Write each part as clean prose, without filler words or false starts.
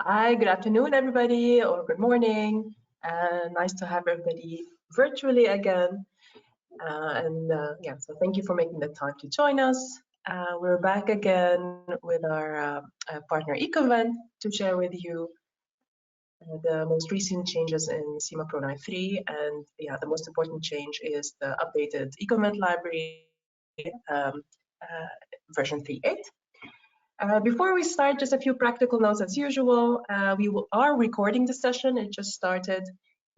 Hi, good afternoon, everybody, or good morning. Nice to have everybody virtually again. So thank you for making the time to join us. We're back again with our partner Ecoinvent to share with you the most recent changes in SimaPro 9.3. And yeah, the most important change is the updated Ecoinvent library version 3.8. Before we start, just a few practical notes as usual. We are recording the session. It just started.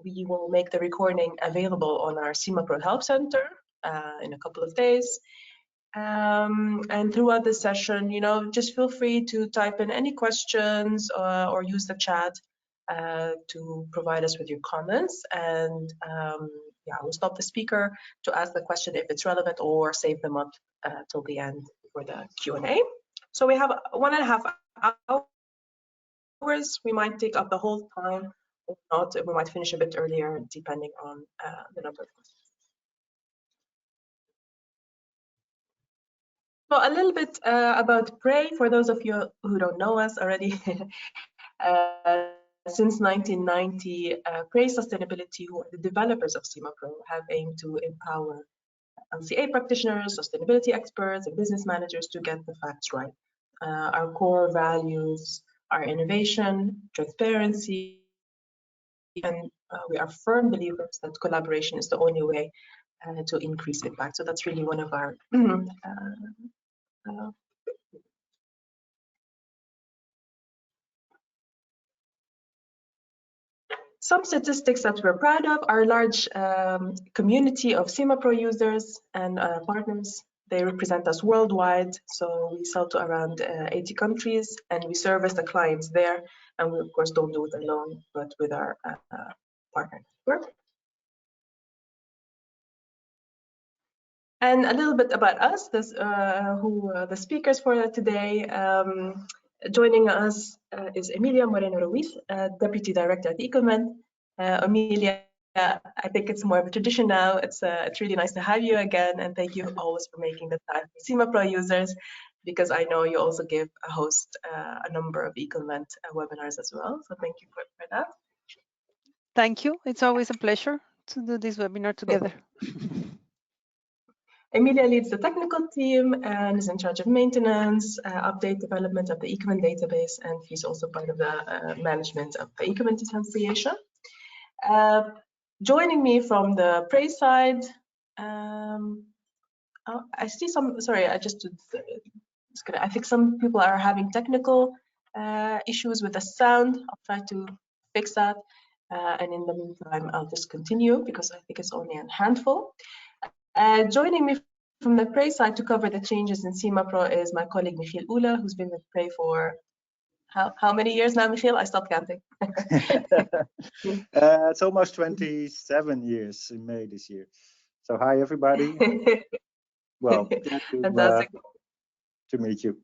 We will make the recording available on our SimaPro Help Center in a couple of days. And throughout the session, just feel free to type in any questions or use the chat to provide us with your comments. And we'll stop the speaker to ask the question if it's relevant or save them up till the end for the Q&A. So we have 1.5 hours. We might take up the whole time, or not. We might finish a bit earlier, depending on the number of questions. So a little bit about Pray, for those of you who don't know us already. Since 1990, Pray Sustainability, who are the developers of SimaPro, have aimed to empower LCA practitioners, sustainability experts, and business managers to get the facts right. Our core values are innovation, transparency, and we are firm believers that collaboration is the only way to increase impact. So that's really one of our some statistics that we're proud of. Our large community of SimaPro users and partners, they represent us worldwide. So we sell to around 80 countries and we service the clients there. And we, of course, don't do it alone, but with our partner network. And a little bit about us, the speakers for today. Joining us is Emilia Moreno Ruiz, Deputy Director at Ecoinvent. Emilia, I think it's more of a tradition now. It's really nice to have you again, and thank you always for making the time for SimaPro users, because I know you also host a number of Ecoinvent webinars as well. So thank you for that. Thank you. It's always a pleasure to do this webinar together. Emilia leads the technical team and is in charge of maintenance, update development of the Ecoinvent database, and she's also part of the management of the Ecoinvent association. Joining me from the Pray side, I see some, sorry, I think some people are having technical issues with the sound. I'll try to fix that. And in the meantime, I'll just continue because I think it's only a handful. Joining me from the Pray side to cover the changes in SimaPro is my colleague Michiel Oele, who's been with Pray for how many years now, Michiel? I stopped counting. It's almost 27 years in May this year. So hi, everybody. Well, fantastic to meet you.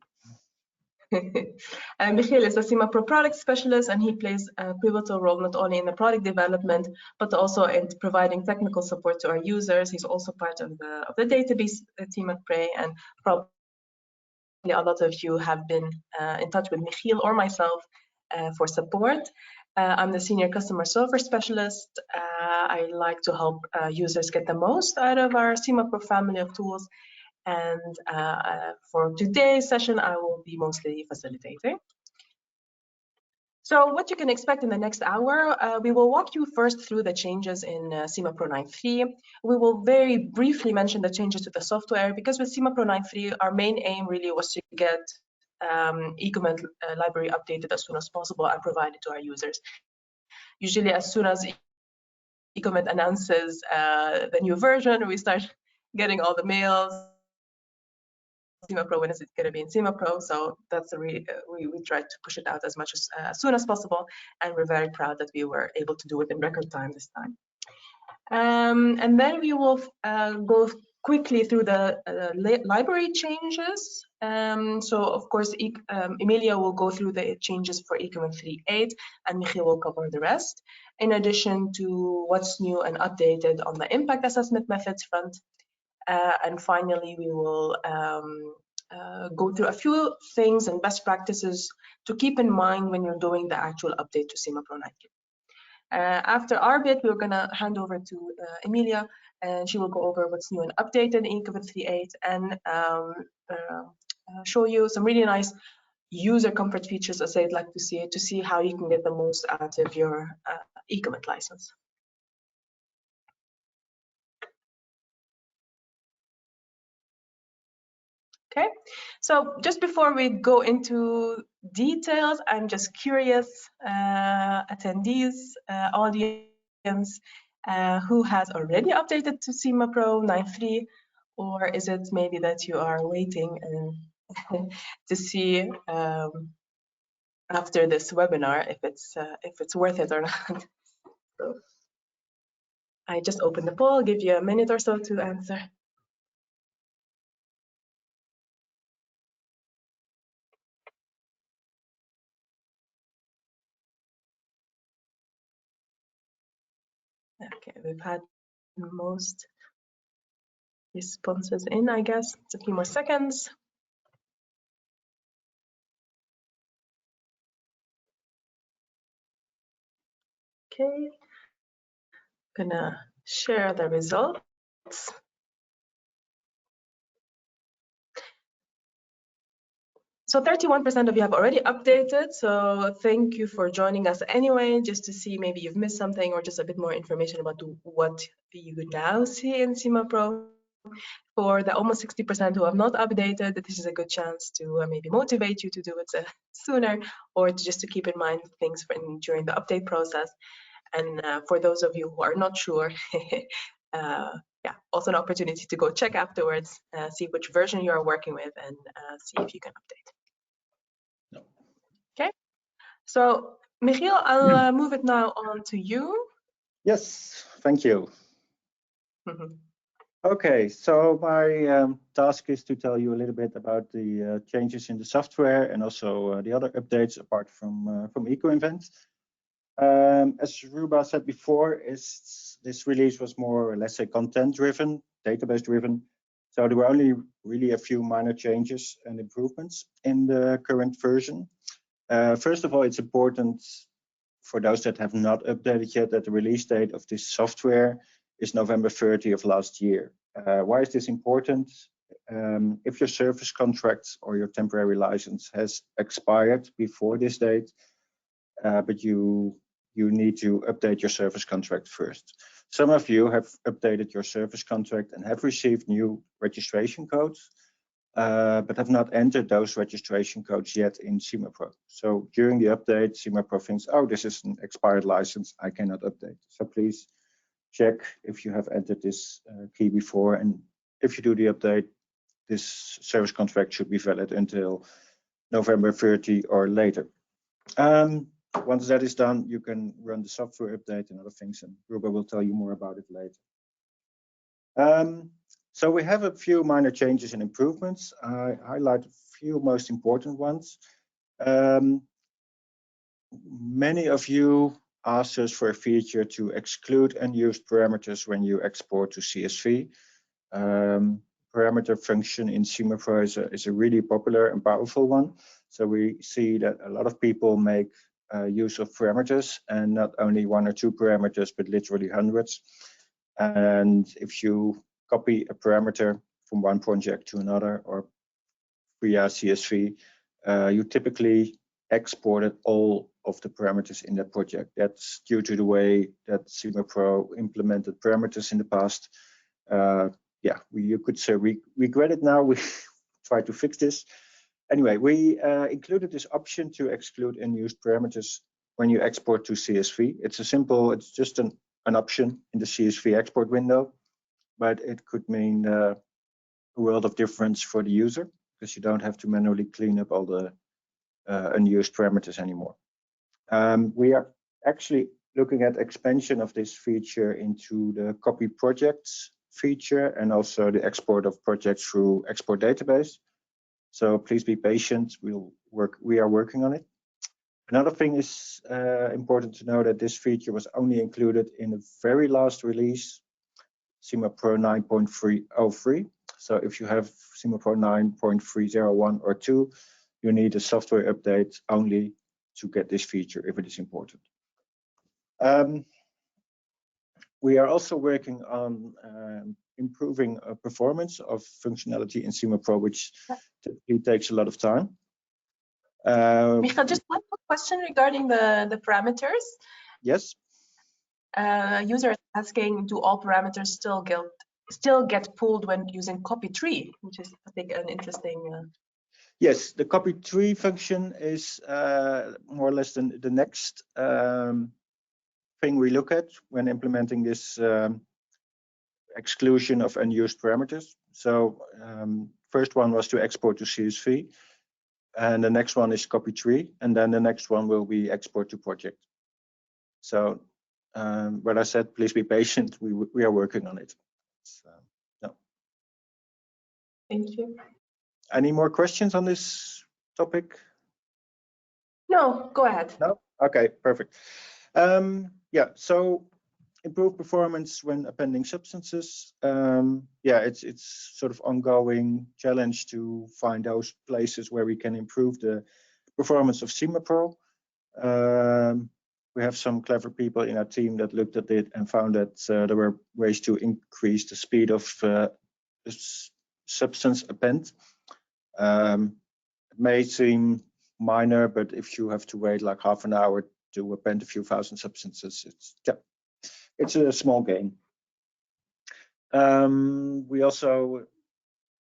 Michiel is a SimaPro product specialist, and he plays a pivotal role not only in the product development, but also in providing technical support to our users. He's also part of the database team at Pray, and probably a lot of you have been in touch with Michiel or myself for support. I'm the senior customer software specialist. I like to help users get the most out of our SimaPro family of tools. And for today's session, I will be mostly facilitating. So what you can expect in the next hour, we will walk you first through the changes in SimaPro 9.3. We will very briefly mention the changes to the software, because with SimaPro 9.3, our main aim really was to get Ecoinvent library updated as soon as possible and provided to our users. Usually as soon as Ecoinvent announces the new version, we start getting all the mails. SimaPro, when is it going to be in SimaPro? So that's we tried to push it out as much as soon as possible, and we're very proud that we were able to do it in record time this time. And then we will go quickly through the library changes. So of course, Emilia will go through the changes for Ecoinvent 3.8, and Michiel will cover the rest, in addition to what's new and updated on the impact assessment methods front. And finally, we will go through a few things and best practices to keep in mind when you're doing the actual update to SimaPro 9. After our bit, we're going to hand over to Emilia, and she will go over what's new and updated in Ecoinvent 3.8 and show you some really nice user comfort features, as I'd like to see how you can get the most out of your Ecoinvent license. Okay, so just before we go into details, I'm just curious, attendees, audience, who has already updated to SimaPro 9.3, or is it maybe that you are waiting to see after this webinar if it's worth it or not? So I just opened the poll, give you a minute or so to answer. Okay, we've had most responses in, I guess. It's a few more seconds. Okay, gonna share the results. So 31% of you have already updated. So thank you for joining us anyway, just to see maybe you've missed something or just a bit more information about what you now see in SimaPro. For the almost 60% who have not updated, this is a good chance to maybe motivate you to do it sooner, or just to keep in mind things during the update process. And for those of you who are not sure, yeah, also an opportunity to go check afterwards, see which version you are working with, and see if you can update. No. Okay, so Michiel, I'll move it now on to you. Yes, thank you. Okay, so my task is to tell you a little bit about the changes in the software and also the other updates apart from Ecoinvent. As Ruba said before, this release was more or less content-driven, database-driven. So there were only really a few minor changes and improvements in the current version. First of all, it's important for those that have not updated yet that the release date of this software is November 30 of last year. Why is this important? If your service contract or your temporary license has expired before this date, but you need to update your service contract first. Some of you have updated your service contract and have received new registration codes, but have not entered those registration codes yet in SimaPro. So during the update, SimaPro thinks, oh, this is an expired license, I cannot update. So please check if you have entered this key before, and if you do the update, this service contract should be valid until November 30 or later. Once that is done, you can run the software update and other things, and Ruba will tell you more about it later. So we have a few minor changes and improvements. I highlight a few most important ones. Many of you asked us for a feature to exclude unused parameters when you export to CSV. Parameter function in SimaPro is a really popular and powerful one. So we see that a lot of people make use of parameters, and not only one or two parameters, but literally hundreds. And if you copy a parameter from one project to another or via CSV, you typically exported all of the parameters in that project. That's due to the way that SimaPro implemented parameters in the past. Yeah, you could say we regret it now. We try to fix this. Anyway, we included this option to exclude unused parameters when you export to CSV. It's just an option in the CSV export window, but it could mean a world of difference for the user because you don't have to manually clean up all the unused parameters anymore. We are actually looking at expansion of this feature into the copy projects feature and also the export of projects through export database. So please be patient. We are working on it. Another thing is important to know that this feature was only included in the very last release, SimaPro 9.303. So if you have SimaPro 9.301 or 2, you need a software update only to get this feature if it is important. We are also working on improving performance of functionality in SimaPro, which typically takes a lot of time. Micha, just one more question regarding the parameters. Yes. User is asking, do all parameters still get pulled when using copy tree, which is, I think, an interesting. Yes, the copy tree function is more or less the next thing we look at when implementing this exclusion of unused parameters. So first one was to export to CSV, and the next one is copy tree, and then the next one will be export to project. So what I said, please be patient. We are working on it. So, no. Thank you. Any more questions on this topic? No, go ahead. No? Okay, perfect. Yeah, so improve performance when appending substances. Yeah, it's sort of ongoing challenge to find those places where we can improve the performance of SimaPro. We have some clever people in our team that looked at it and found that there were ways to increase the speed of substance append. It may seem minor, but if you have to wait like half an hour to append a few thousand substances, it's a small gain. We also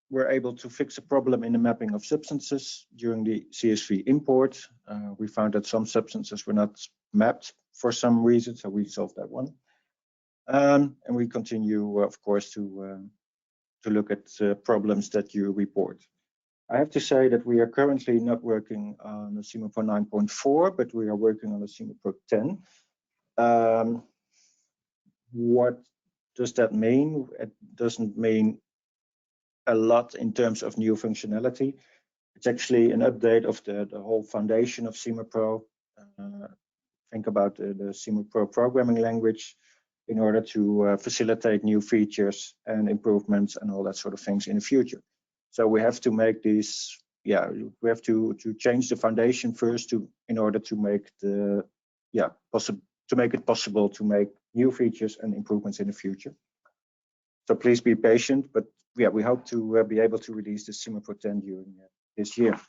were able to fix a problem in the mapping of substances during the CSV import. We found that some substances were not mapped for some reason, so we solved that one. And we continue, of course, to look at problems that you report. I have to say that we are currently not working on the SimaPro 9.4, but we are working on the SimaPro 10. What does that mean? It doesn't mean a lot in terms of new functionality. It's actually an update of the whole foundation of SimaPro. Think about the SimaPro programming language in order to facilitate new features and improvements and all that sort of things in the future. So we have to make these, yeah, we have to change the foundation first in order to make it possible to make new features and improvements in the future. So please be patient, but yeah, we hope to be able to release the SimaPro 10 during this year.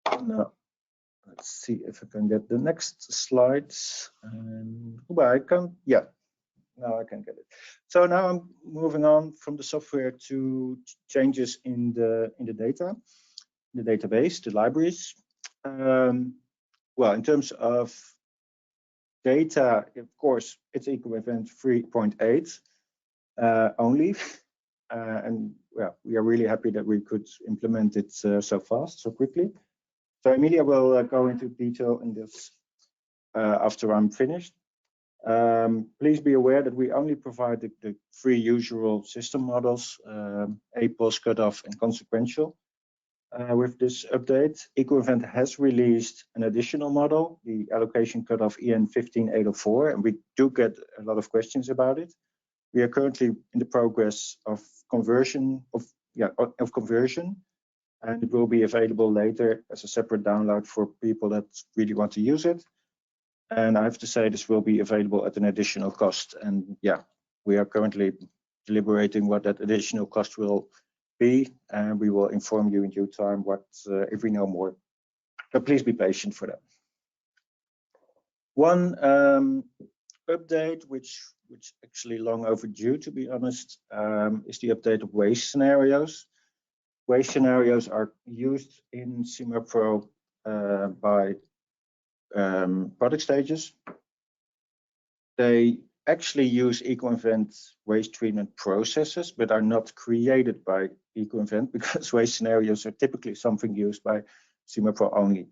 Now, let's see if I can get the next slides. Well, I can, yeah, now I can get it. So now I'm moving on from the software to changes in the data, the database, the libraries. Well, in terms of data, of course, it's Ecoinvent 3.8 only. And well, we are really happy that we could implement it so fast, so quickly. So Emilia will go into detail in this after I'm finished. Please be aware that we only provide the three usual system models, APOS, cutoff, and consequential. With this update, Ecoinvent has released an additional model, the allocation cutoff EN 15804, and we do get a lot of questions about it. We are currently in the progress of conversion, and it will be available later as a separate download for people that really want to use it. And I have to say this will be available at an additional cost. And yeah, we are currently deliberating what that additional cost will be, and we will inform you in due time if we know more. But please be patient for that. One update, which actually long overdue, to be honest, is the update of waste scenarios. Waste scenarios are used in SimaPro by product stages. They actually use Ecoinvent waste treatment processes, but are not created by Ecoinvent because waste scenarios are typically something used by SimaPro only.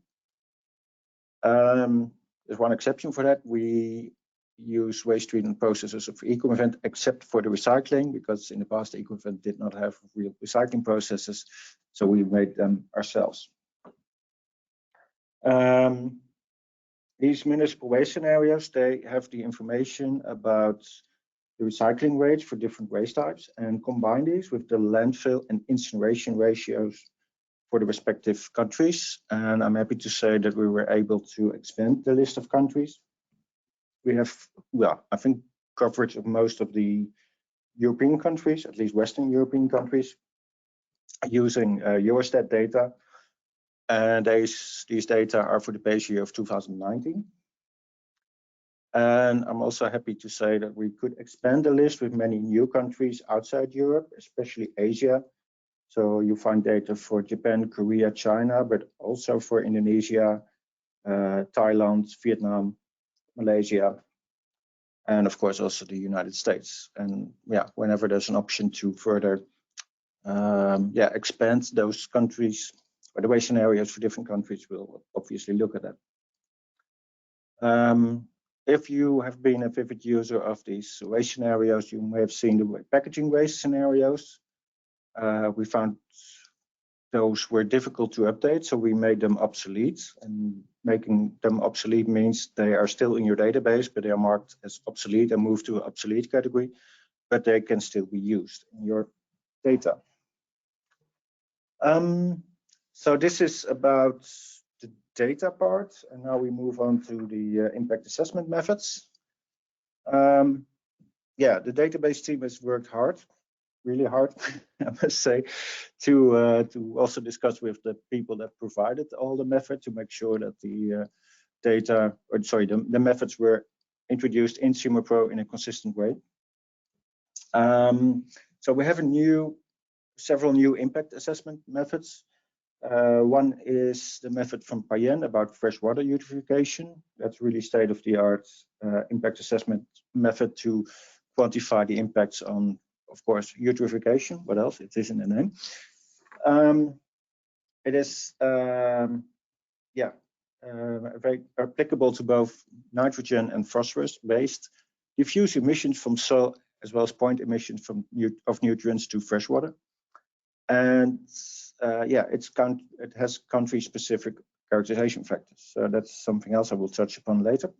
There's one exception for that. We use waste treatment processes of Ecoinvent except for the recycling, because in the past Ecoinvent did not have real recycling processes, so we made them ourselves. These municipal waste scenarios, they have the information about the recycling rates for different waste types, and combine these with the landfill and incineration ratios for the respective countries. And I'm happy to say that we were able to expand the list of countries. We have, well, I think coverage of most of the European countries, at least Western European countries, using Eurostat data. And these data are for the base year of 2019. And I'm also happy to say that we could expand the list with many new countries outside Europe, especially Asia. So you find data for Japan, Korea, China, but also for Indonesia, Thailand, Vietnam, Malaysia, and of course also the United States. And yeah, whenever there's an option to further expand those countries or the waste scenarios for different countries, we'll obviously look at that. If you have been a vivid user of these waste scenarios, you may have seen the packaging waste scenarios. We found those were difficult to update, so we made them obsolete. And making them obsolete means they are still in your database, but they are marked as obsolete and moved to an obsolete category, but they can still be used in your data. So this is about the data part, and now we move on to the impact assessment methods. Yeah, the database team has worked hard, really hard, I must say, to also discuss with the people that provided all the methods to make sure that the the methods were introduced in SimaPro in a consistent way. So we have several new impact assessment methods. One is the method from Payen about freshwater eutrophication. That's really state-of-the-art impact assessment method to quantify the impacts on, of course, eutrophication. What else? It is in the name. It is very applicable to both nitrogen and phosphorus-based diffuse emissions from soil, as well as point emissions of nutrients to freshwater. And it has country-specific characterization factors. So that's something else I will touch upon later.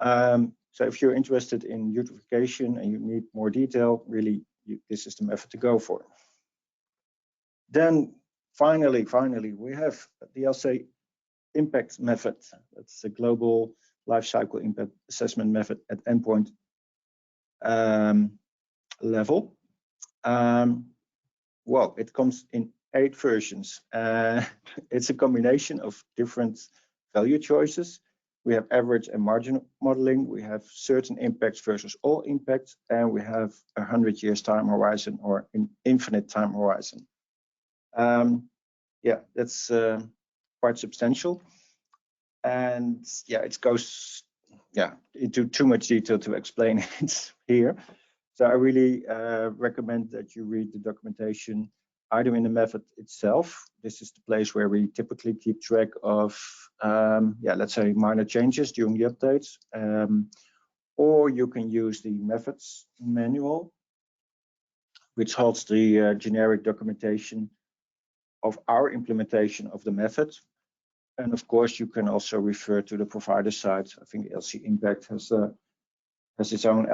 So if you're interested in eutrophication and you need more detail, really, this is the method to go for. Then finally, we have the LC impact method. That's the global life cycle impact assessment method at endpoint level. Well, it comes in 8 versions. It's a combination of different value choices. We have average and marginal modeling. We have certain impacts versus all impacts, and we have 100 years time horizon or an infinite time horizon. Yeah, that's quite substantial. And yeah, it goes into too much detail to explain it here. So I really recommend that you read the documentation either in the method itself. This is the place where we typically keep track of, let's say, minor changes during the updates. Or you can use the methods manual, which holds the generic documentation of our implementation of the method. And of course, you can also refer to the provider site. I think LC Impact has its own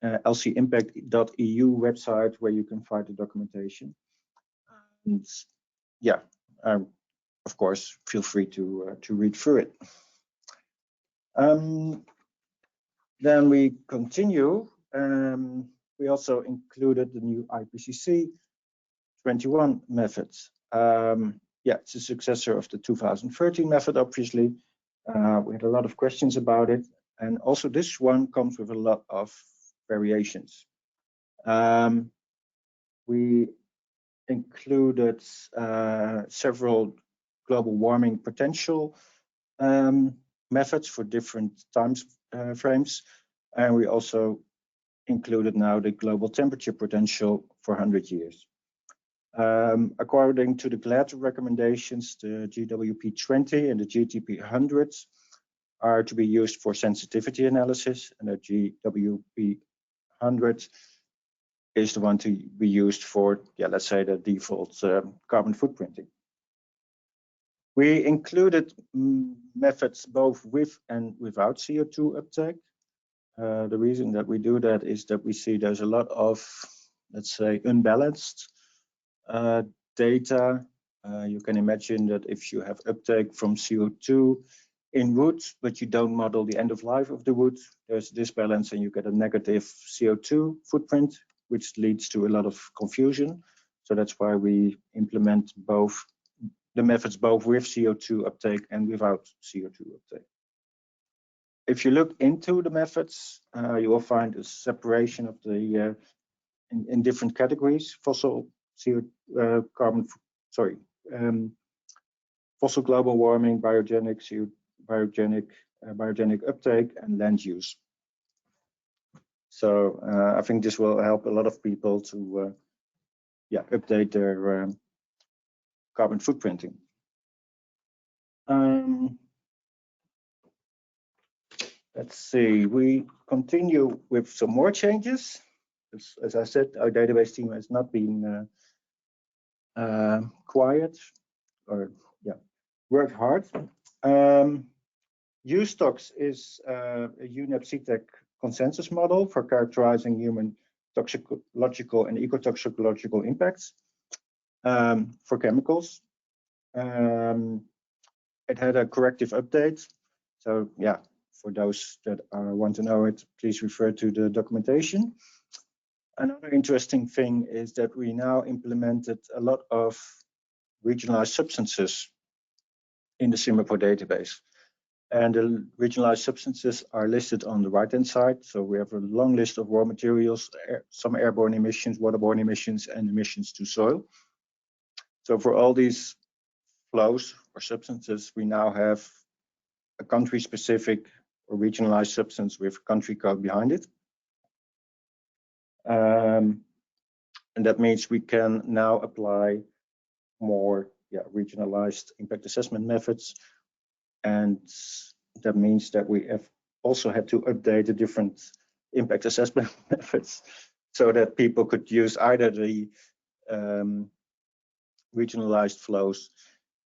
lcimpact.eu website where you can find the documentation. And yeah, of course, feel free to read through it. Then we continue. We also included the new IPCC 21 method. It's a successor of the 2013 method, obviously. We had a lot of questions about it. And also this one comes with a lot of variations. We included several global warming potential methods for different time frames. And we also included now the global temperature potential for 100 years. According to the GLAD recommendations, the GWP20 and the GTP 100 are to be used for sensitivity analysis, and the GWP 100 is the one to be used for, let's say, the default carbon footprinting. We included methods both with and without CO2 uptake. The reason that we do that is that we see there's a lot of, let's say, unbalanced data. You can imagine that if you have uptake from CO2 in wood, but you don't model the end of life of the wood, there's this balance and you get a negative CO2 footprint, which leads to a lot of confusion. So that's why we implement both the methods, both with CO2 uptake and without CO2 uptake. If you look into the methods, you will find a separation of the in different categories: fossil fossil global warming, biogenic uptake, and land use. So I think this will help a lot of people to update their carbon footprinting. Let's see, we continue with some more changes. As I said, our database team has not been quiet, or worked hard. USTOX is a UNEP CTEC consensus model for characterizing human toxicological and ecotoxicological impacts for chemicals. It had a corrective update. So yeah, for those that want to know it, please refer to the documentation. Another interesting thing is that we now implemented a lot of regionalized substances in the SimaPro database. And the regionalized substances are listed on the right-hand side. So we have a long list of raw materials, some airborne emissions, waterborne emissions, and emissions to soil. So for all these flows or substances, we now have a country-specific or regionalized substance with country code behind it. And that means we can now apply more regionalized impact assessment methods. And that means that we have also had to update the different impact assessment methods so that people could use either the regionalized flows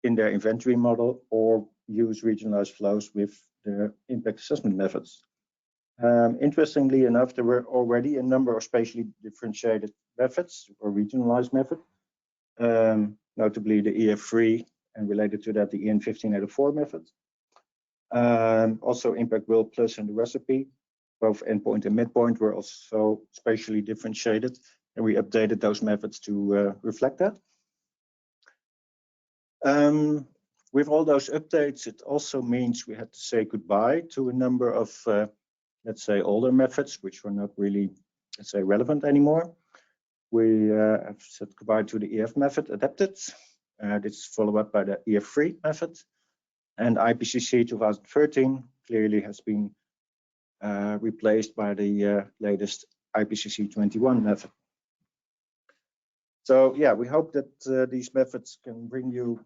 in their inventory model or use regionalized flows with the impact assessment methods. Interestingly enough, there were already a number of spatially differentiated methods or regionalized methods, notably the EF3 and related to that the EN1584 method. Also impact will plus and the recipe, both endpoint and midpoint were also spatially differentiated, and we updated those methods to reflect that. With all those updates, it also means we had to say goodbye to a number of, let's say, older methods, which were not really, let's say, relevant anymore. We have said goodbye to the EF method adapted. This is followed up by the EF3 method. And IPCC 2013 clearly has been replaced by the latest IPCC 21 method. So yeah, we hope that these methods can bring you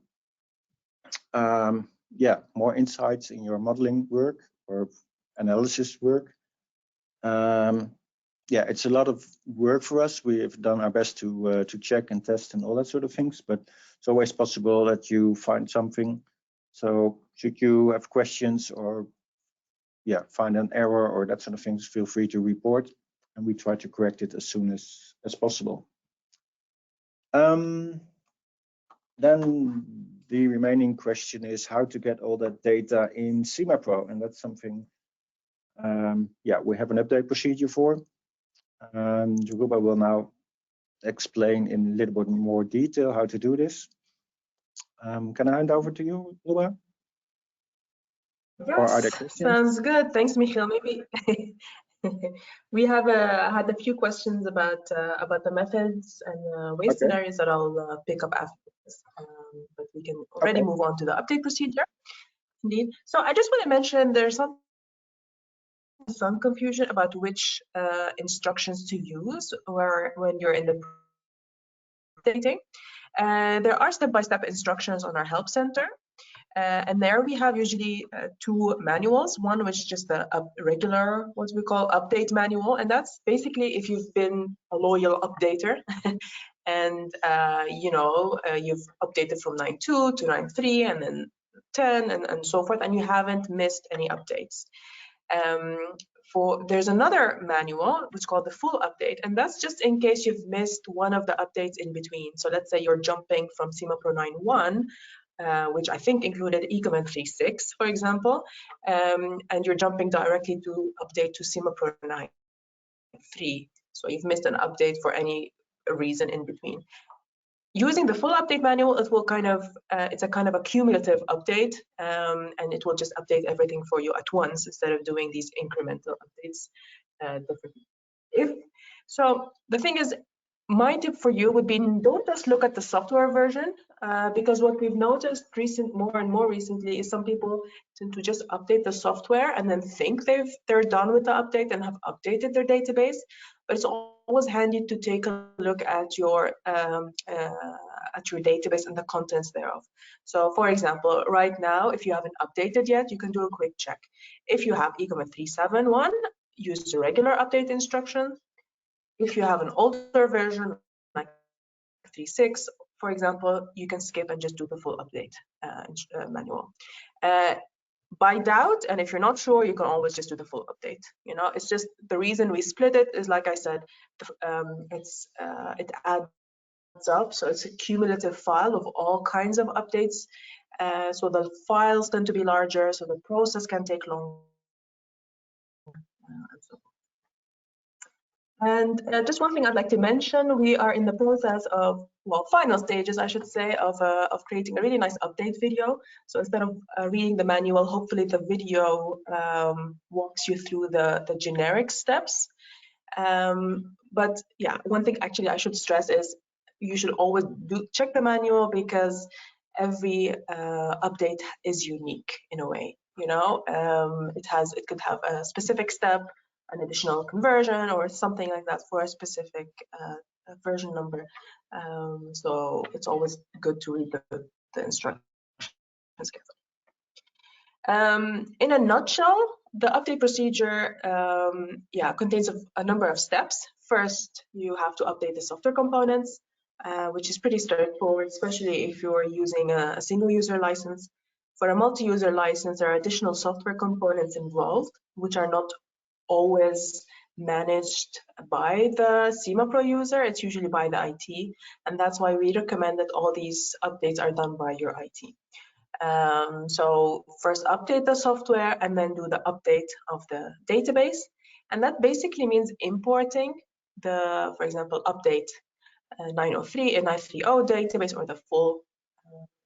more insights in your modeling work or analysis work. It's a lot of work for us. We have done our best to check and test and all that sort of things, but it's always possible that you find something. So should you have questions or find an error or that sort of things, feel free to report, and we try to correct it as soon as possible. Then the remaining question is how to get all that data in SimaPro, and that's something we have an update procedure for. Ruba will now explain in a little bit more detail how to do this. Can I hand over to you, Ruba? Yes, or are there questions? Sounds good. Thanks, Michiel. Maybe we have had a few questions about the methods and waste scenarios that I'll pick up after this. But we can already move on to the update procedure. Indeed. So I just want to mention there's some confusion about which instructions to use when you're in the updating. There are step-by-step instructions on our help center. And there we have usually two manuals, one which is just a regular, what we call update manual. And that's basically if you've been a loyal updater and, you've updated from 9.2 to 9.3 and then 10 and so forth, and you haven't missed any updates. there's another manual which is called the full update, and that's just in case you've missed one of the updates in between. So let's say you're jumping from SimaPro 9.1, which I think included Ecoinvent 3.6, for example, and you're jumping directly to update to SimaPro 9.3. So you've missed an update for any reason in between. Using the full update manual, it will kind of it's a kind of a cumulative update, and it will just update everything for you at once instead of doing these incremental updates differently. So the thing is, my tip for you would be, don't just look at the software version, because what we've noticed more and more recently is some people tend to just update the software and then think they're done with the update and have updated their database. But it's always handy to take a look at your database and the contents thereof. So, for example, right now, if you haven't updated yet, you can do a quick check. If you have Ecoinvent 3.7.1, use the regular update instruction. If you have an older version, like 3.6, for example, you can skip and just do the full update manual. By doubt, and if you're not sure, you can always just do the full update. You know, it's just the reason we split it is, like I said, it adds up, so it's a cumulative file of all kinds of updates. So the files tend to be larger, so the process can take longer. And just one thing I'd like to mention, we are in the process of, well, final stages, I should say, of creating a really nice update video. So instead of reading the manual, hopefully the video walks you through the generic steps. But yeah, one thing actually I should stress is you should always check the manual, because every update is unique in a way. You know, it could have a specific step, an additional conversion, or something like that for a specific version number. So it's always good to read the instructions carefully. In a nutshell, the update procedure contains a number of steps. First, you have to update the software components, which is pretty straightforward, especially if you're using a single user license. For a multi-user license, there are additional software components involved, which are not always managed by the SimaPro user. It's usually by the IT, and that's why we recommend that all these updates are done by your IT. So first update the software and then do the update of the database, and that basically means importing the, for example, update 903 and 930 database, or the full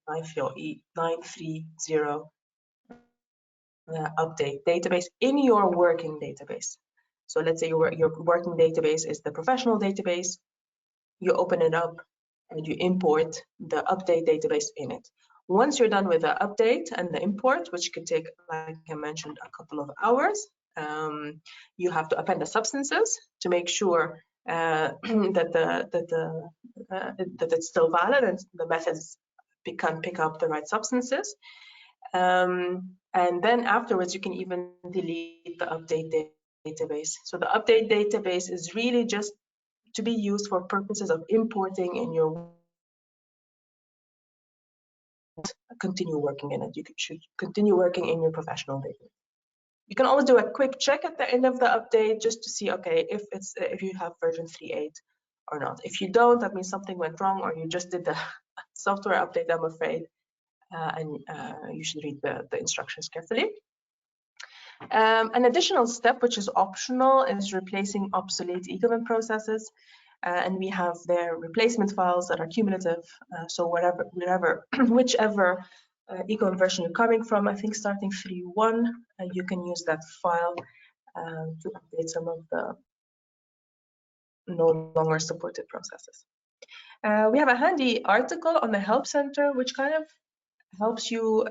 930 update database in your working database. So let's say your working database is the professional database. You open it up and you import the update database in it. Once you're done with the update and the import, which could take, like I mentioned, a couple of hours, you have to append the substances to make sure that it's still valid and the methods can pick up the right substances. And then afterwards, you can even delete the update database. So the update database is really just to be used for purposes of importing in your, continue working in it. You should continue working in your professional database. You can always do a quick check at the end of the update just to see, okay, if you have version 3.8 or not. If you don't, that means something went wrong, or you just did the software update, I'm afraid. And you should read the instructions carefully. An additional step, which is optional, is replacing obsolete Ecoinvent processes. And we have their replacement files that are cumulative. So whichever Ecoinvent version you're coming from, I think starting 3.1, you can use that file to update some of the no longer supported processes. We have a handy article on the Help Center, which kind of helps you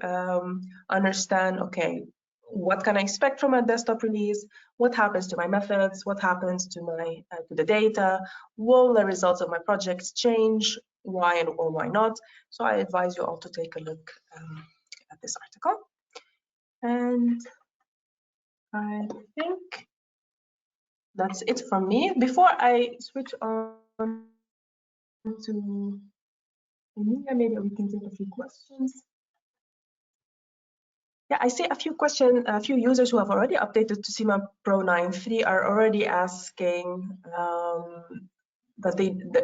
understand, okay, what can I expect from a desktop release? What happens to my methods? What happens to my to the data? Will the results of my projects change? Why or why not? So I advise you all to take a look at this article. And I think that's it from me. Before I switch on to Emilia, maybe we can take a few questions. Yeah, I see a few users who have already updated to SimaPro 9.3 are already asking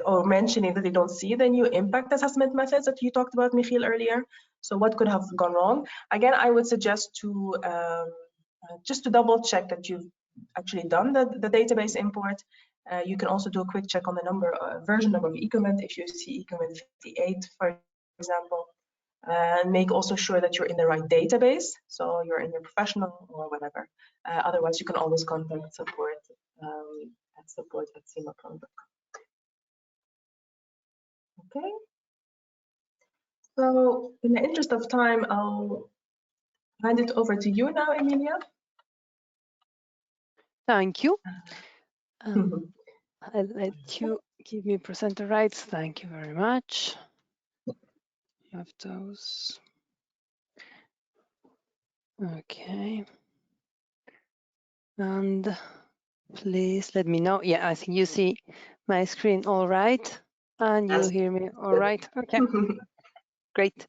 or mentioning that they don't see the new impact assessment methods that you talked about, Michiel, earlier. So what could have gone wrong? Again, I would suggest to just to double check that you've actually done the database import. You can also do a quick check on the version number of Ecoinvent if you see Ecoinvent 58, for example. And make also sure that you're in the right database, so you're in your professional or whatever. Otherwise, you can always contact support at support@simapro.com. Okay. So, in the interest of time, I'll hand it over to you now, Emilia. Thank you. I'll let you give me presenter rights. Thank you very much. You have those. Okay. And please let me know. Yeah, I think you see my screen all right. And you hear me all right. Okay, great.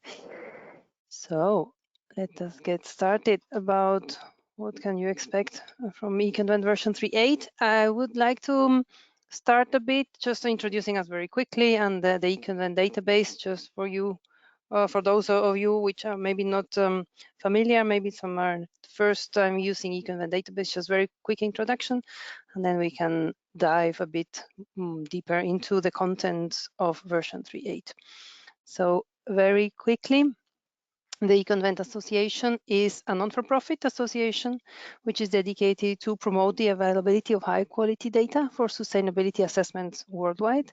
So let us get started about what can you expect from Ecoinvent version 3.8. I would like to start a bit just introducing us very quickly and the Ecoinvent database just for you, for those of you which are maybe not familiar, maybe some are first time using Ecoinvent database, just very quick introduction, and then we can dive a bit deeper into the contents of version 3.8. So very quickly, the Ecoinvent Association is a non-for-profit association which is dedicated to promote the availability of high-quality data for sustainability assessments worldwide.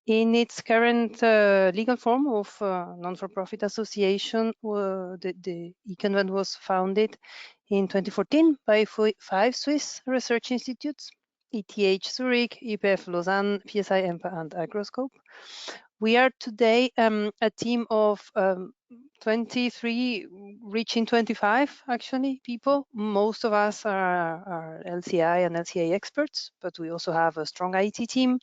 In its current legal form of non-for-profit association, the Ecoinvent was founded in 2014 by 5 Swiss research institutes: ETH Zurich, IPF Lausanne, PSI EMPA, and Agroscope. We are today a team of 23, reaching 25 actually people. Most of us are LCI and LCA experts, but we also have a strong IT team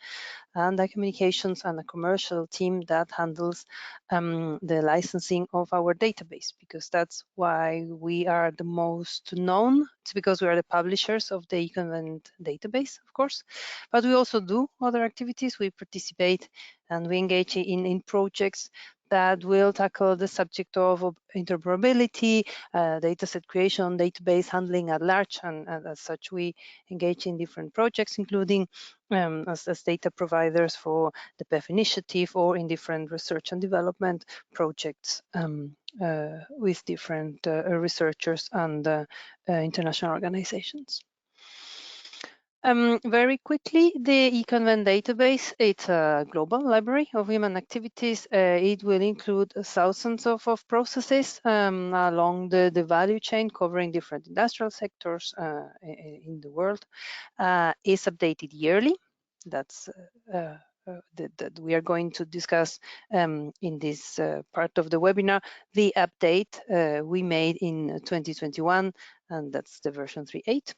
and a communications and a commercial team that handles the licensing of our database, because that's why we are the most known. It's because we are the publishers of the Ecoinvent database, of course, but we also do other activities. We participate and we engage in projects that will tackle the subject of interoperability, dataset creation, database handling at large, and as such we engage in different projects, including as data providers for the PEF initiative or in different research and development projects with different researchers and international organizations. Very quickly, the Ecoinvent database, it's a global library of human activities. It will include thousands of processes along the value chain, covering different industrial sectors in the world. Is updated yearly. That's that we are going to discuss in this part of the webinar. The update we made in 2021, and that's the version 3.8.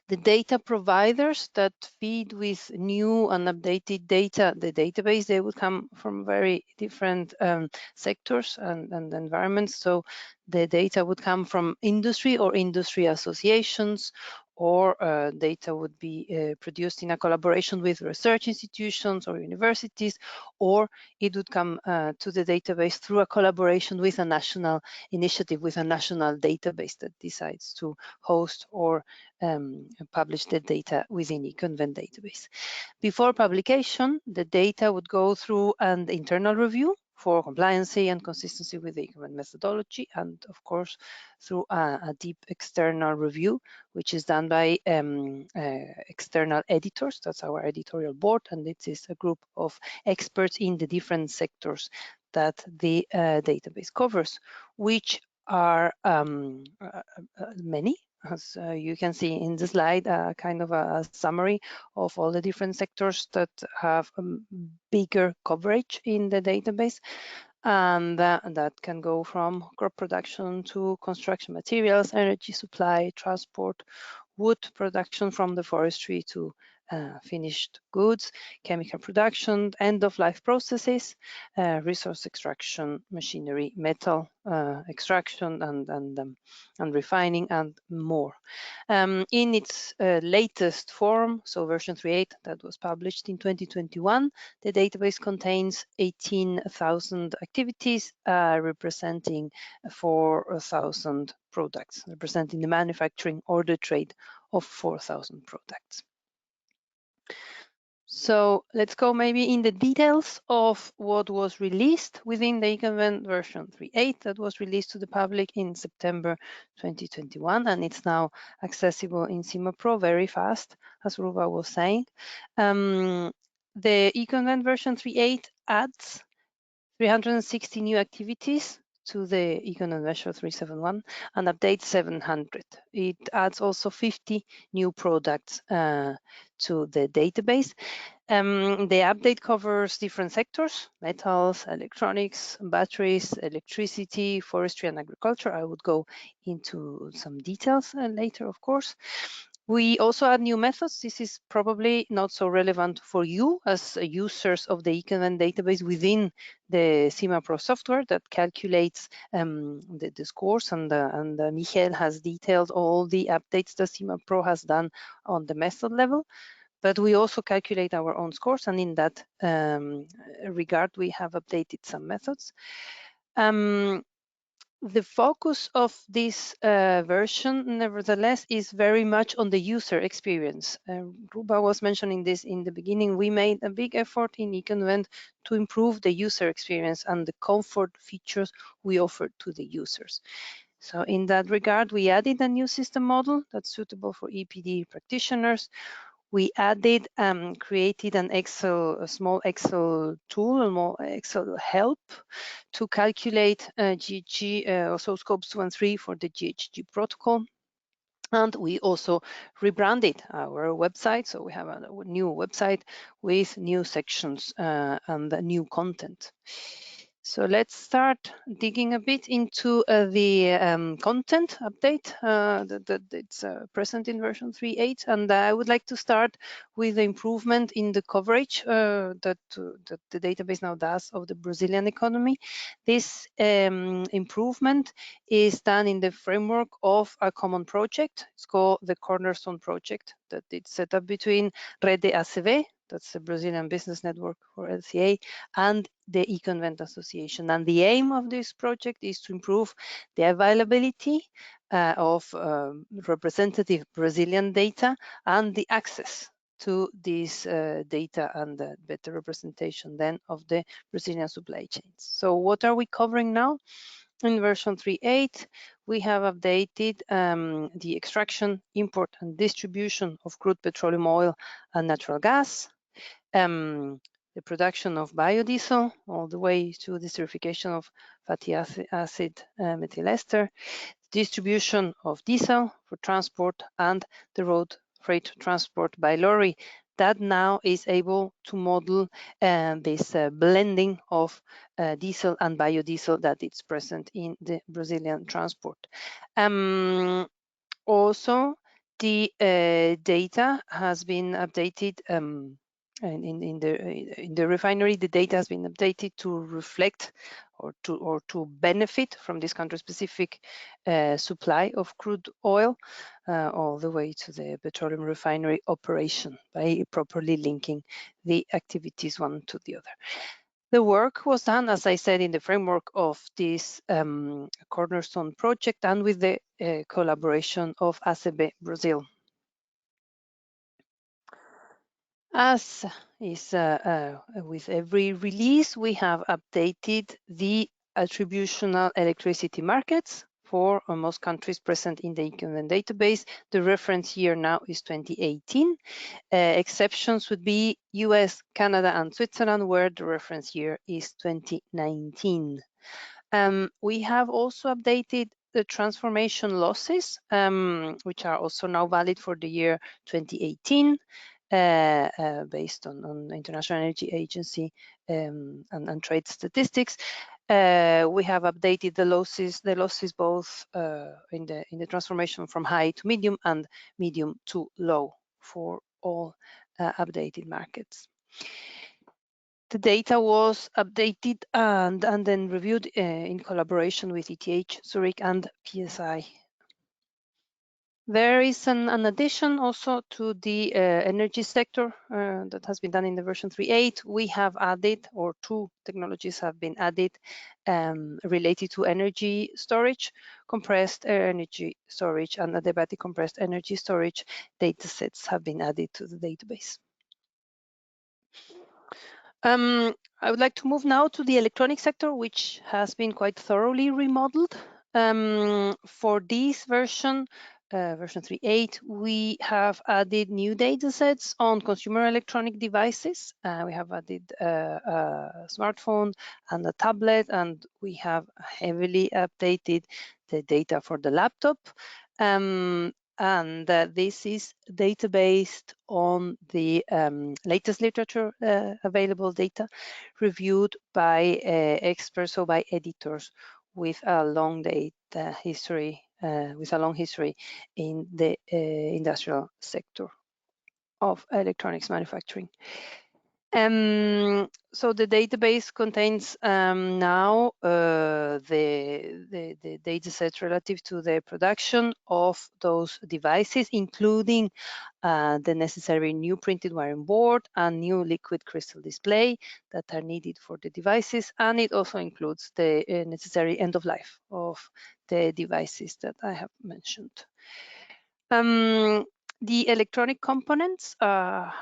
The data providers that feed with new and updated data, the database, they would come from very different sectors and environments. So the data would come from industry or industry associations, or data would be produced in a collaboration with research institutions or universities, or it would come to the database through a collaboration with a national initiative, with a national database that decides to host or publish the data within Ecoinvent database. Before publication, the data would go through an internal review for compliancy and consistency with the Ecoinvent methodology, and of course through a deep external review, which is done by external editors. That's our editorial board, and it is a group of experts in the different sectors that the database covers, which are many. As you can see in the slide, kind of a summary of all the different sectors that have bigger coverage in the database. And that can go from crop production to construction materials, energy supply, transport, wood production from the forestry to finished goods, chemical production, end-of-life processes, resource extraction, machinery, metal extraction, and refining, and more. In its latest form, so version 3.8 that was published in 2021, the database contains 18,000 activities representing 4,000 products, representing the manufacturing or the trade of 4,000 products. So let's go maybe in the details of what was released within the Ecoinvent version 3.8 that was released to the public in September 2021, and it's now accessible in SimaPro very fast, as Ruba was saying. The Ecoinvent version 3.8 adds 360 new activities to the Ecoinvent version 3.7.1 and updates 700. It adds also 50 new products to the database. The update covers different sectors: metals, electronics, batteries, electricity, forestry, and agriculture. I would go into some details later, of course. We also add new methods. This is probably not so relevant for you as users of the Ecoinvent database within the SimaPro software that calculates the scores, and Michael has detailed all the updates that SimaPro has done on the method level. But we also calculate our own scores, and in that regard, we have updated some methods. The focus of this version, nevertheless, is very much on the user experience. Ruba was mentioning this in the beginning. We made a big effort in Ecoinvent to improve the user experience and the comfort features we offer to the users. So in that regard, we added a new system model that's suitable for EPD practitioners. We added, created a small Excel tool, a more Excel help to calculate GHG, also scopes 2 and 3 for the GHG protocol. And we also rebranded our website. So we have a new website with new sections and new content. So let's start digging a bit into the content update that's present in version 3.8. And I would like to start with the improvement in the coverage that the database now does of the Brazilian economy. This improvement is done in the framework of a common project. It's called the Cornerstone Project, that it's set up between Rede ACV, that's the Brazilian Business Network for LCA, and the Ecoinvent Association. And the aim of this project is to improve the availability of representative Brazilian data and the access to this data and the better representation then of the Brazilian supply chains. So what are we covering now? In version 3.8, we have updated the extraction, import, and distribution of crude petroleum oil and natural gas, the production of biodiesel, all the way to the certification of fatty acid methyl ester, distribution of diesel for transport, and the road freight transport by lorry that now is able to model this blending of diesel and biodiesel that is present in the Brazilian transport. Also, the data has been updated in the refinery. The data has been updated to reflect or to benefit from this country-specific supply of crude oil all the way to the petroleum refinery operation by properly linking the activities one to the other. The work was done, as I said, in the framework of this Cornerstone project and with the collaboration of ACB Brazil. As is with every release, we have updated the attributional electricity markets for most countries present in the Ecoinvent database. The reference year now is 2018. Exceptions would be US, Canada, and Switzerland, where the reference year is 2019. We have also updated the transformation losses, which are also now valid for the year 2018. Based on International Energy Agency and trade statistics. We have updated the losses both in the transformation from high to medium and medium to low for all updated markets. The data was updated and then reviewed in collaboration with ETH, Zurich, and PSI. There is an addition also to the energy sector that has been done in the version 3.8. We have added, or 2 technologies have been added related to energy storage, compressed energy storage, and adiabatic compressed energy storage data sets have been added to the database. I would like to move now to the electronic sector, which has been quite thoroughly remodeled. For this version 3.8, we have added new data sets on consumer electronic devices. We have added a smartphone and a tablet, and we have heavily updated the data for the laptop. And this is data based on the latest literature available data reviewed by experts or by editors with a long data history, in the industrial sector of electronics manufacturing. So the database contains now the data set relative to the production of those devices, including the necessary new printed wiring board and new liquid crystal display that are needed for the devices. And it also includes the necessary end of life of the devices that I have mentioned. The electronic components have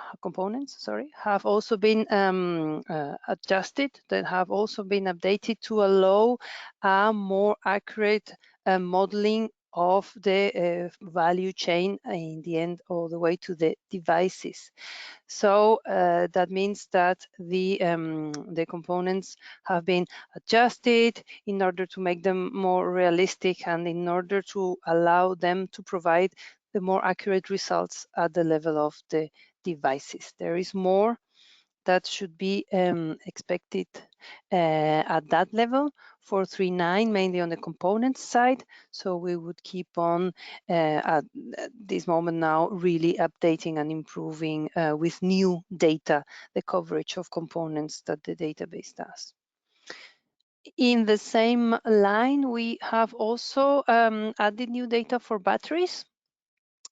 also been adjusted, that have also been updated to allow a more accurate modeling of the value chain in the end all the way to the devices. So that means that the components have been adjusted in order to make them more realistic and in order to allow them to provide the more accurate results at the level of the devices. There is more that should be expected at that level for 3.9, mainly on the components side. So we would keep on at this moment now really updating and improving with new data the coverage of components that the database does. In the same line, we have also added new data for batteries.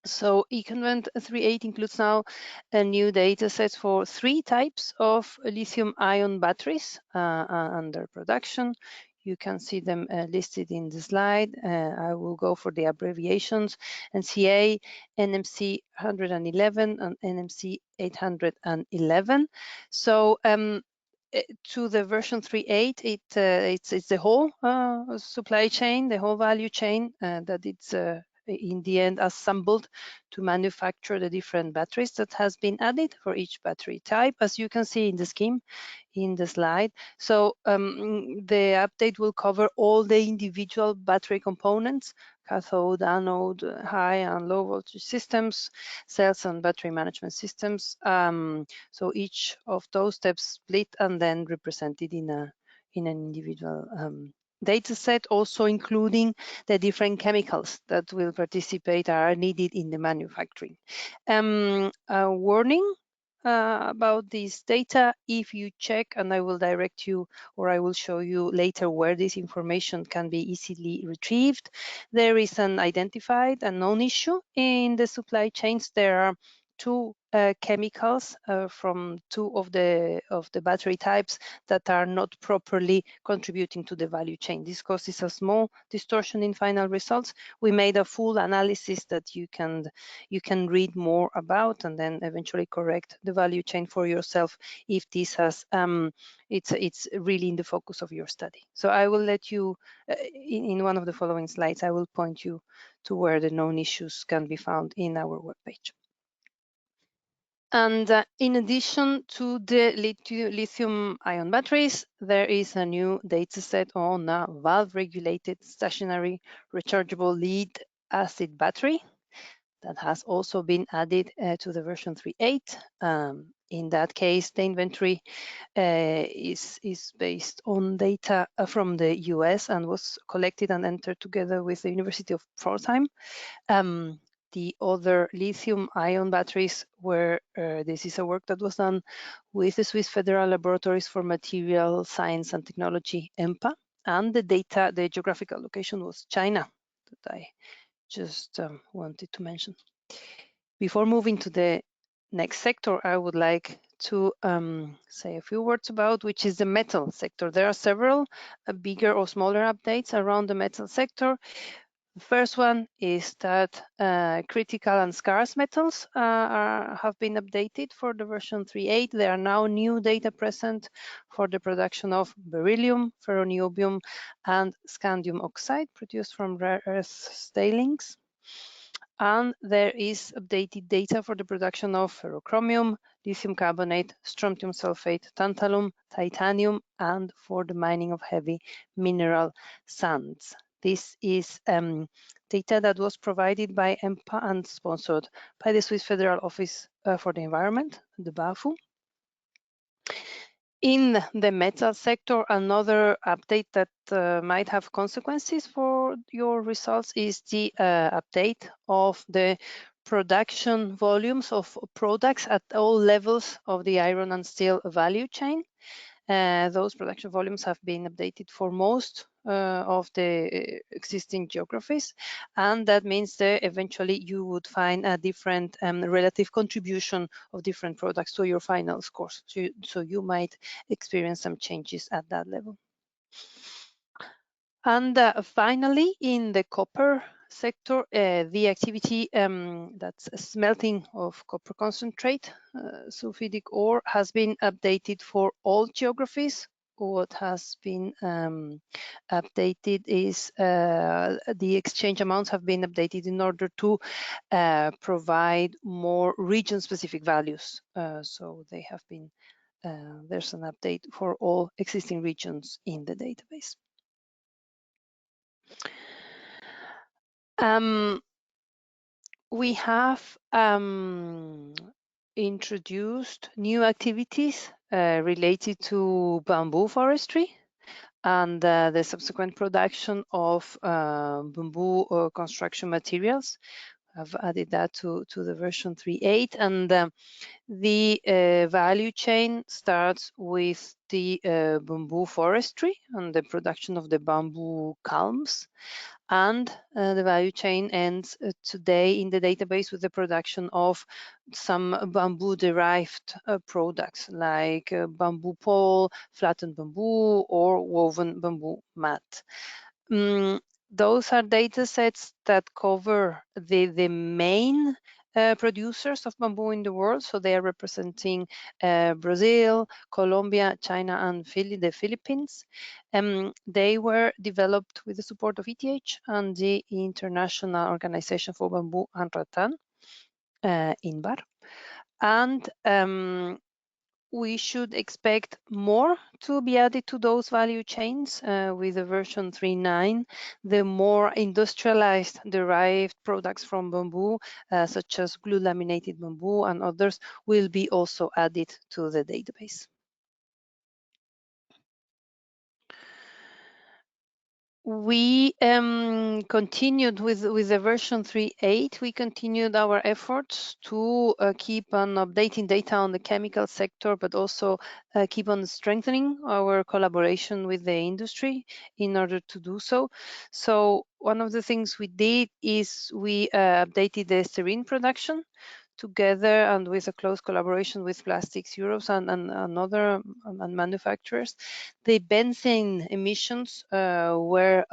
So Ecoinvent 3.8 includes now a new data set for 3 types of lithium-ion batteries under production. You can see them listed in the slide. I will go for the abbreviations: NCA, NMC 111, and NMC 811. So to the version 3.8, it's the whole supply chain, the whole value chain that it's in the end assembled to manufacture the different batteries that has been added for each battery type, as you can see in the scheme in the slide. So the update will cover all the individual battery components: cathode, anode, high and low voltage systems, cells and battery management systems. So each of those steps split and then represented in an individual data set, also including the different chemicals that will participate, are needed in the manufacturing. A warning about this data: if you check, and I will direct you, or I will show you later where this information can be easily retrieved, there is an identified and known issue in the supply chains. There are 2 chemicals from 2 of the battery types that are not properly contributing to the value chain. This causes a small distortion in final results. We made a full analysis that you can read more about and then eventually correct the value chain for yourself if this has it's really in the focus of your study. So I will let you in one of the following slides, I will point you to where the known issues can be found in our webpage. And in addition to the lithium-ion batteries, there is a new data set on a valve-regulated stationary rechargeable lead-acid battery that has also been added to the version 3.8. In that case, the inventory is based on data from the US and was collected and entered together with the University of Pforzheim. the other lithium-ion batteries, where this is a work that was done with the Swiss Federal Laboratories for Material Science and Technology, EMPA, and the geographical location was China, that I just wanted to mention. Before moving to the next sector, I would like to say a few words about which is the metal sector. There are several bigger or smaller updates around the metal sector. The first one is that critical and scarce metals have been updated for the version 3.8. There are now new data present for the production of beryllium, ferroniobium, and scandium oxide produced from rare earth tailings. And there is updated data for the production of ferrochromium, lithium carbonate, strontium sulfate, tantalum, titanium, and for the mining of heavy mineral sands. This is data that was provided by EMPA and sponsored by the Swiss Federal Office for the Environment, the BAFU. In the metal sector, another update that might have consequences for your results is the update of the production volumes of products at all levels of the iron and steel value chain. Those production volumes have been updated for most of the existing geographies, and that means that eventually you would find a different relative contribution of different products to your final scores. So you might experience some changes at that level. And finally, in the copper sector, the activity that's smelting of copper concentrate, sulfidic ore, has been updated for all geographies. What has been updated is the exchange amounts have been updated in order to provide more region-specific values. So they have been, there's an update for all existing regions in the database. We have introduced new activities related to bamboo forestry and the subsequent production of bamboo construction materials. I've added that to the version 3.8, and the value chain starts with the bamboo forestry and the production of the bamboo culms. And the value chain ends today in the database with the production of some bamboo-derived products like bamboo pole, flattened bamboo, or woven bamboo mat. Those are data sets that cover the main producers of bamboo in the world. So they are representing Brazil, Colombia, China, and the Philippines. They were developed with the support of ETH and the International Organization for Bamboo and Rattan, INBAR. And we should expect more to be added to those value chains with the version 3.9. The more industrialized derived products from bamboo, such as glue laminated bamboo and others, will be also added to the database. We continued with the version 3.8. We continued our efforts to keep on updating data on the chemical sector, but also keep on strengthening our collaboration with the industry in order to do so. So one of the things we did is we updated the styrene production together and with a close collaboration with Plastics Europe and other manufacturers. The benzene emissions were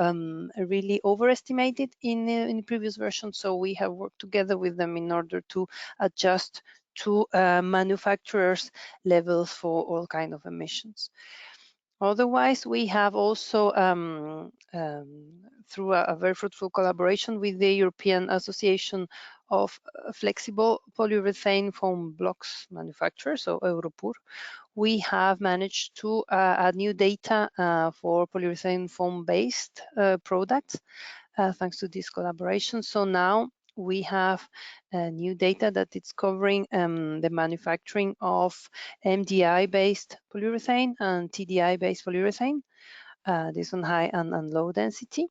really overestimated in the previous version, so we have worked together with them in order to adjust to manufacturers' levels for all kinds of emissions. Otherwise, we have also, through a very fruitful collaboration with the European Association of Flexible Polyurethane Foam Blocks Manufacturers, so Europur, we have managed to add new data for polyurethane foam-based products thanks to this collaboration. So now we have new data that it's covering the manufacturing of MDI-based polyurethane and TDI-based polyurethane, this on high and low density,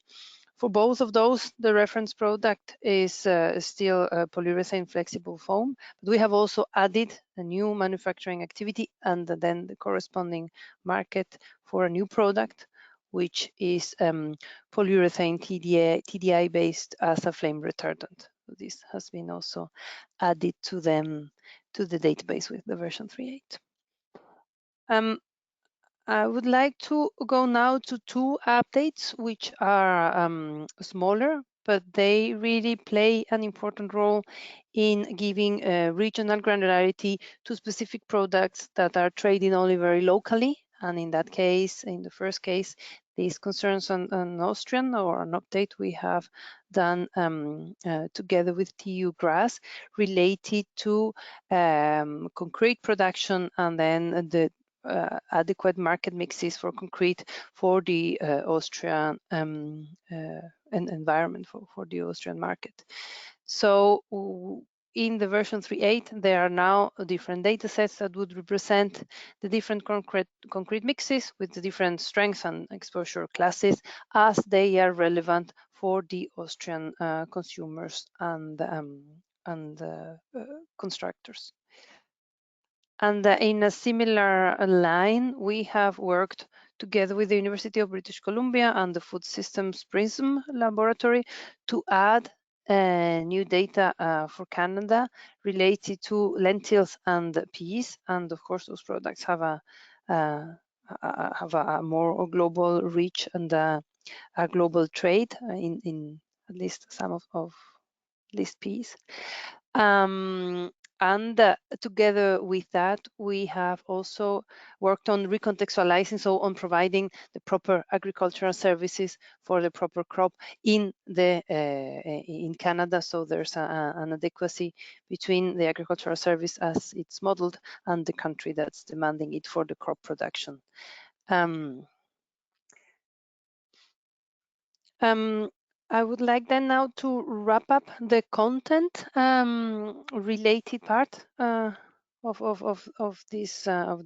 For both of those, the reference product is still a polyurethane flexible foam, but we have also added a new manufacturing activity and then the corresponding market for a new product, which is polyurethane TDI based as a flame retardant. So this has been also added to the database with the version 3.8. I would like to go now to two updates, which are smaller, but they really play an important role in giving regional granularity to specific products that are traded only very locally. And in that case, in the first case, this concerns an Austrian or an update we have done together with TU Grass related to concrete production and then the adequate market mixes for concrete for the Austrian environment for the Austrian market. So in the version 3.8, there are now different data sets that would represent the different concrete mixes with the different strengths and exposure classes as they are relevant for the Austrian consumers and constructors. And in a similar line, we have worked together with the University of British Columbia and the Food Systems PRISM laboratory to add new data for Canada related to lentils and peas. And of course, those products have a more global reach and a global trade in at least some of these peas. And together with that, we have also worked on recontextualizing, so on providing the proper agricultural services for the proper crop in Canada. So there's an adequacy between the agricultural service as it's modeled and the country that's demanding it for the crop production. I would like then now to wrap up the content related part of the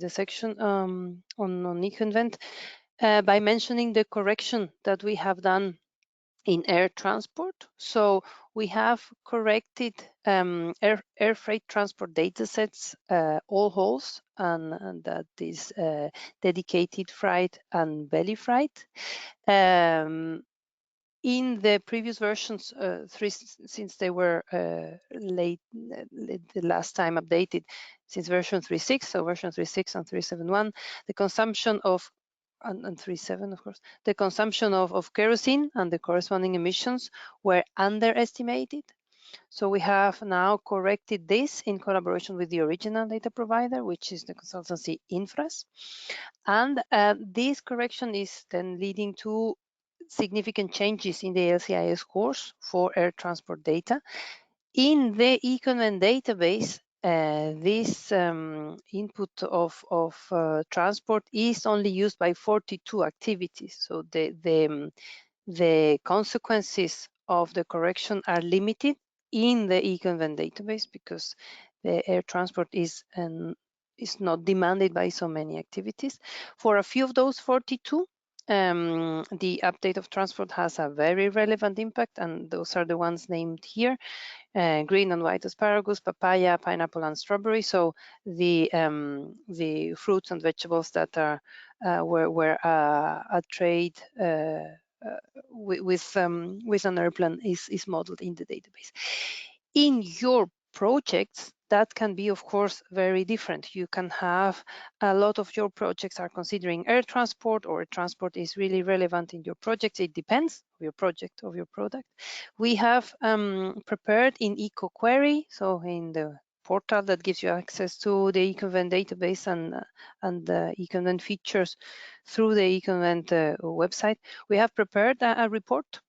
section on Ecoinvent by mentioning the correction that we have done in air transport. So we have corrected air freight transport datasets, all holes, and that is dedicated freight and belly freight. In the previous versions, since they were late the last time updated, since version 3.6, so version 3.6 and 3.7.1, the consumption of and 3.7, of course, the consumption of kerosene and the corresponding emissions were underestimated. So we have now corrected this in collaboration with the original data provider, which is the consultancy Infras. And this correction is then leading to significant changes in the LCIS scores for air transport data. In the Ecoinvent database, this input of transport is only used by 42 activities. So the consequences of the correction are limited in the Ecoinvent database because the air transport is not demanded by so many activities. For a few of those 42, the update of transport has a very relevant impact, and those are the ones named here: green and white asparagus, papaya, pineapple, and strawberry. So the fruits and vegetables that are where a trade with an airplane is modeled in the database. In your projects, that can be, of course, very different. You can have a lot of your projects are considering air transport, or transport is really relevant in your project. It depends on your project, of your product. We have prepared in EcoQuery, so in the portal that gives you access to the Ecoinvent database and the Ecoinvent features through the Ecoinvent website. We have prepared a report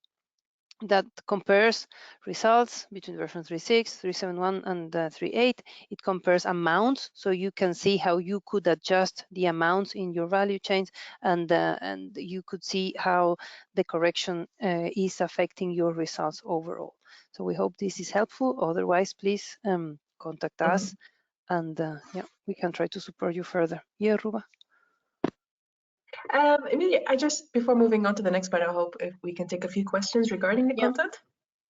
that compares results between version 3.6, 3.7.1, and 3.8. It compares amounts, so you can see how you could adjust the amounts in your value chains, and you could see how the correction is affecting your results overall. So we hope this is helpful. Otherwise, please contact us, and yeah, we can try to support you further. Yeah, Ruba. Emilia, before moving on to the next part, I hope if we can take a few questions regarding the content.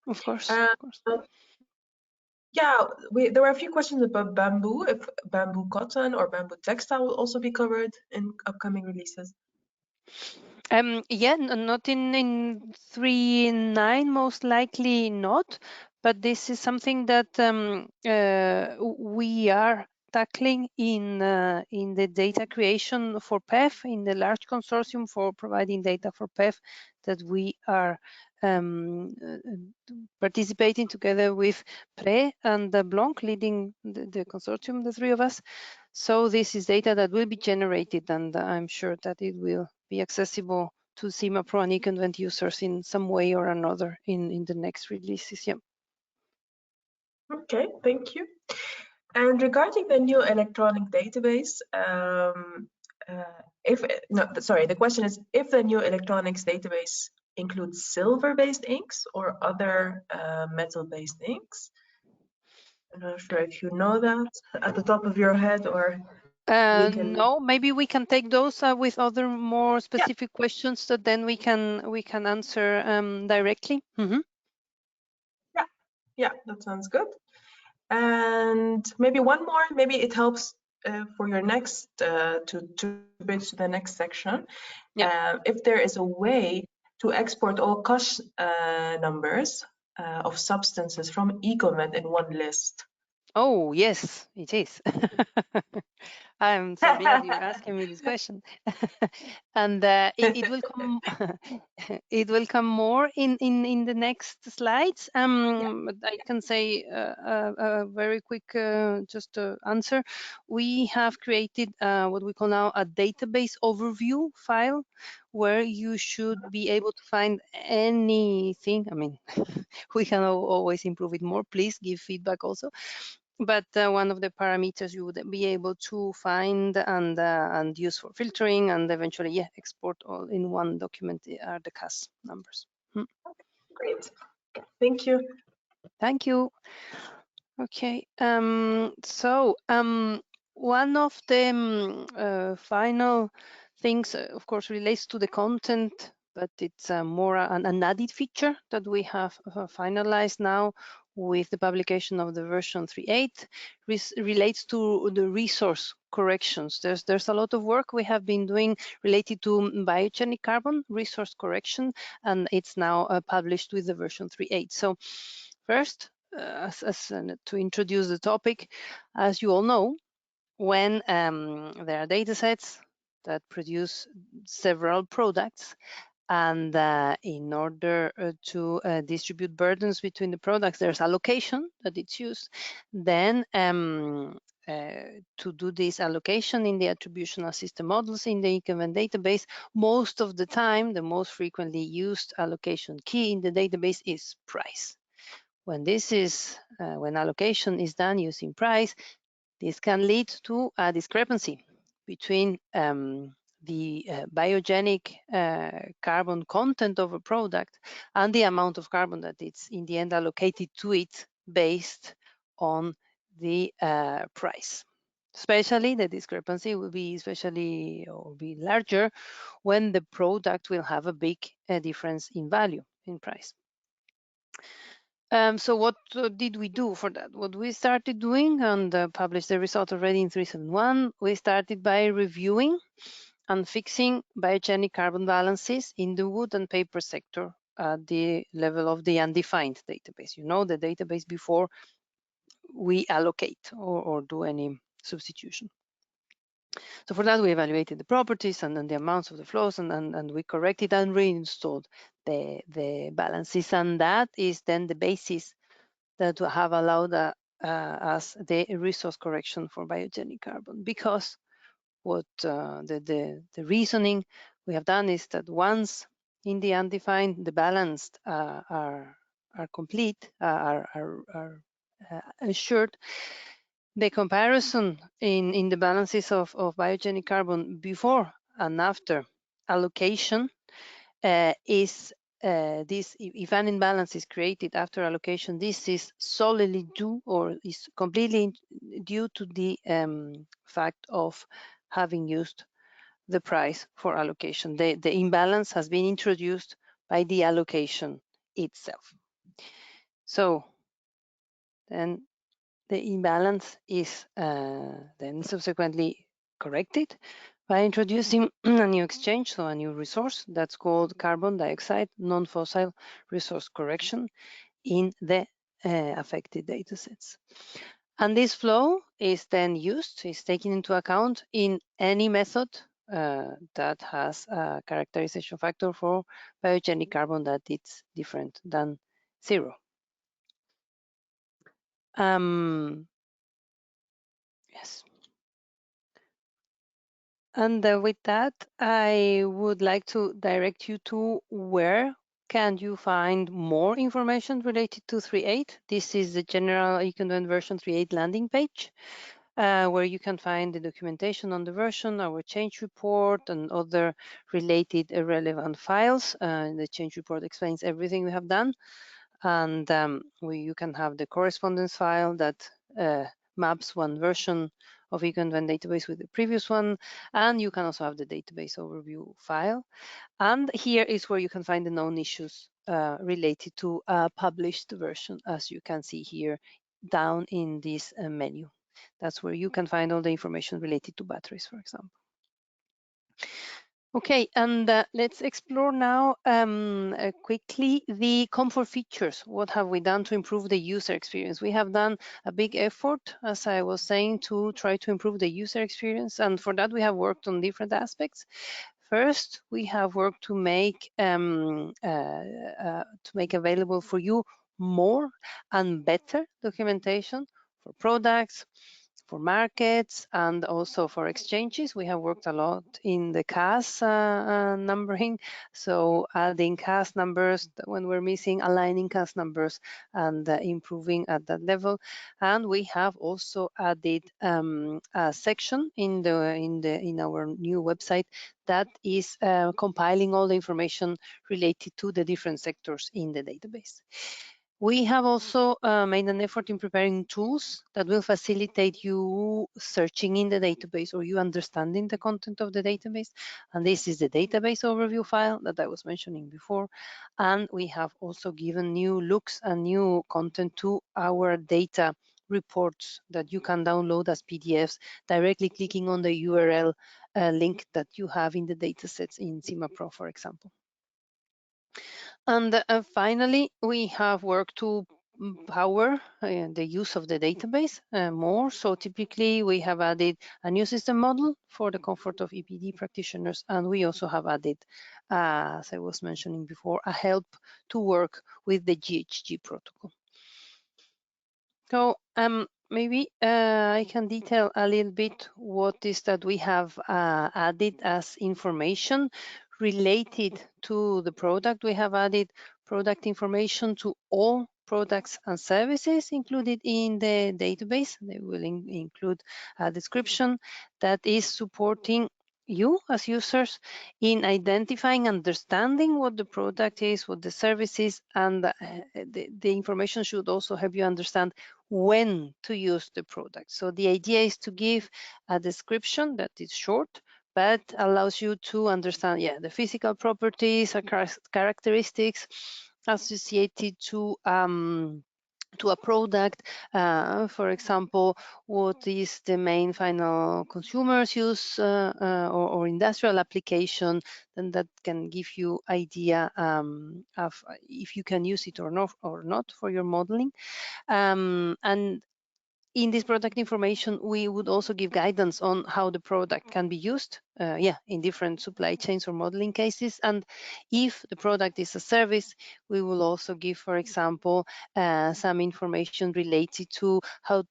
Of course. Yeah, there were a few questions about bamboo, if bamboo cotton or bamboo textile will also be covered in upcoming releases. Yeah, not in 3.9, most likely not, but this is something that we are tackling in the data creation for PEF, in the large consortium for providing data for PEF that we are participating together with Pre and Blanc, leading the consortium, the three of us. So this is data that will be generated, and I'm sure that it will be accessible to SimaPro and Ecoinvent users in some way or another in the next releases. Yeah. Okay, thank you. And regarding the new electronic database, the question is if the new electronics database includes silver-based inks or other metal-based inks. I'm not sure if you know that at the top of your head, or we can. No, maybe we can take those with other more specific questions that then we can answer directly. Mm-hmm. Yeah, that sounds good. And maybe one more, maybe it helps for your next to bridge to the next section. Yeah. If there is a way to export all cost numbers of substances from Ecoinvent in one list. Oh, yes, it is. I'm so glad you're asking me this question. And it will come it will come more in the next slides. But I can say a very quick just answer. We have created what we call now a database overview file, where you should be able to find anything. I mean, we can always improve it more. Please give feedback also. But one of the parameters you would be able to find and use for filtering and eventually export all in one document are the CAS numbers. Great, thank you. Thank you. Okay, so one of the final things, of course, relates to the content, but it's more an added feature that we have finalized now with the publication of the version 3.8, relates to the resource corrections. There's a lot of work we have been doing related to biogenic carbon resource correction, and it's now published with the version 3.8. So first, to introduce the topic, as you all know, when there are data sets that produce several products, and in order to distribute burdens between the products, there's allocation that it's used. Then to do this allocation in the attributional system models in the Ecoinvent database, most of the time, the most frequently used allocation key in the database is price. When when allocation is done using price, this can lead to a discrepancy between the biogenic carbon content of a product and the amount of carbon that it's in the end allocated to it based on the price. Especially the discrepancy will be larger when the product will have a big difference in value in price. So what did we do for that? What we started doing, and published the result already in 3.7.1, we started by reviewing and fixing biogenic carbon balances in the wood and paper sector at the level of the undefined database. You know, the database before we allocate or do any substitution. So for that, we evaluated the properties and then the amounts of the flows, and we corrected and reinstalled the balances. And that is then the basis that have allowed us the resource correction for biogenic carbon. Because what the reasoning we have done is that once in the undefined, the balanced are complete, are assured, the comparison in the balances of biogenic carbon before and after allocation is this, if an imbalance is created after allocation, this is solely due or is completely due to the fact of having used the price for allocation. The imbalance has been introduced by the allocation itself. So then the imbalance is then subsequently corrected by introducing a new exchange, so a new resource that's called carbon dioxide non-fossil resource correction in the affected datasets. And this flow is then used, is taken into account in any method that has a characterization factor for biogenic carbon that it's different than 0. Yes. And with that, I would like to direct you to where can you find more information related to 3.8. This is the general Ecoinvent version 3.8 landing page, where you can find the documentation on the version, our change report, and other related relevant files. The change report explains everything we have done. And you can have the correspondence file that maps one version of Ecoinvent database with the previous one, and you can also have the database overview file. And here is where you can find the known issues related to a published version, as you can see here down in this menu. That's where you can find all the information related to batteries, for example. Okay, and let's explore now quickly the comfort features. What have we done to improve the user experience? We have done a big effort, as I was saying, to try to improve the user experience, and for that we have worked on different aspects. First, we have worked to make available for you more and better documentation for products, for markets, and also for exchanges. We have worked a lot in the CAS numbering, so adding CAS numbers when we're missing, aligning CAS numbers, and improving at that level. And we have also added a section in our new website that is compiling all the information related to the different sectors in the database. We have also made an effort in preparing tools that will facilitate you searching in the database or you understanding the content of the database. And this is the database overview file that I was mentioning before. And we have also given new looks and new content to our data reports that you can download as PDFs directly clicking on the URL link that you have in the datasets in SimaPro, for example. And finally, we have worked to power the use of the database more. So typically, we have added a new system model for the comfort of EPD practitioners, and we also have added, as I was mentioning before, a help to work with the GHG protocol. So maybe I can detail a little bit what is that we have added as information related to the product. We have added product information to all products and services included in the database. They will include a description that is supporting you as users in identifying, understanding what the product is, what the service is, and the information should also help you understand when to use the product. So the idea is to give a description that is short, but allows you to understand, the physical properties or characteristics associated to a product. For example, what is the main final consumer's use or industrial application, then that can give you idea of if you can use it or not for your modeling. And in this product information, we would also give guidance on how the product can be used, in different supply chains or modeling cases. And if the product is a service, we will also give, for example, some information related to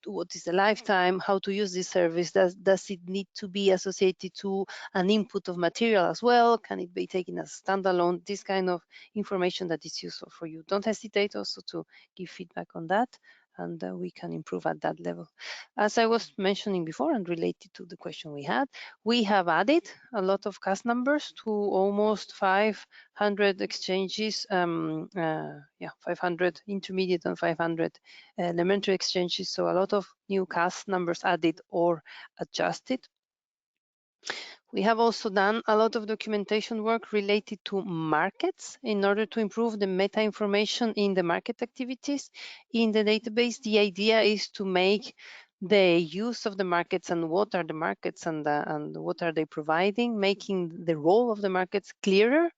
what is the lifetime, how to use this service. Does it need to be associated to an input of material as well? Can it be taken as standalone? This kind of information that is useful for you. Don't hesitate also to give feedback on that, and we can improve at that level. As I was mentioning before and related to the question we had, we have added a lot of CAS numbers to almost 500 exchanges, 500 intermediate and 500 elementary exchanges. So a lot of new CAS numbers added or adjusted. We have also done a lot of documentation work related to markets in order to improve the meta information in the market activities in the database. The idea is to make the use of the markets and what are the markets and what are they providing, making the role of the markets clearer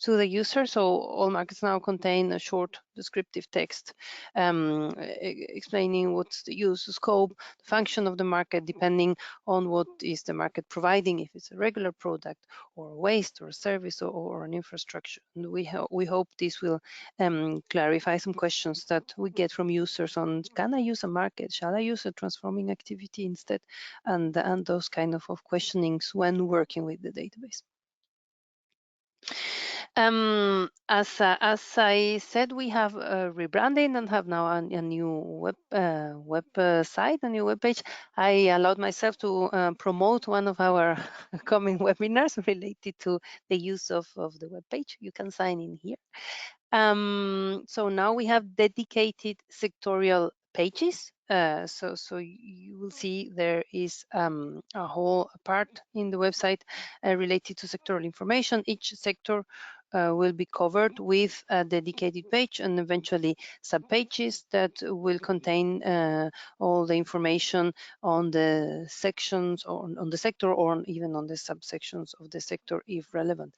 to the user. So all markets now contain a short descriptive text explaining what's the use, scope, the function of the market, depending on what is the market providing, if it's a regular product or a waste or a service or an infrastructure. And we hope this will clarify some questions that we get from users on, can I use a market? Shall I use a transforming activity instead? And those kind of questionings when working with the database. As I said, we have rebranding and have now a new website, a new webpage. I allowed myself to promote one of our coming webinars related to the use of the webpage. You can sign in here. So now we have dedicated sectorial pages. So you will see there is a whole part in the website related to sectoral information. Each sector will be covered with a dedicated page and eventually sub-pages that will contain all the information on the sections or on the sector or even on the subsections of the sector if relevant.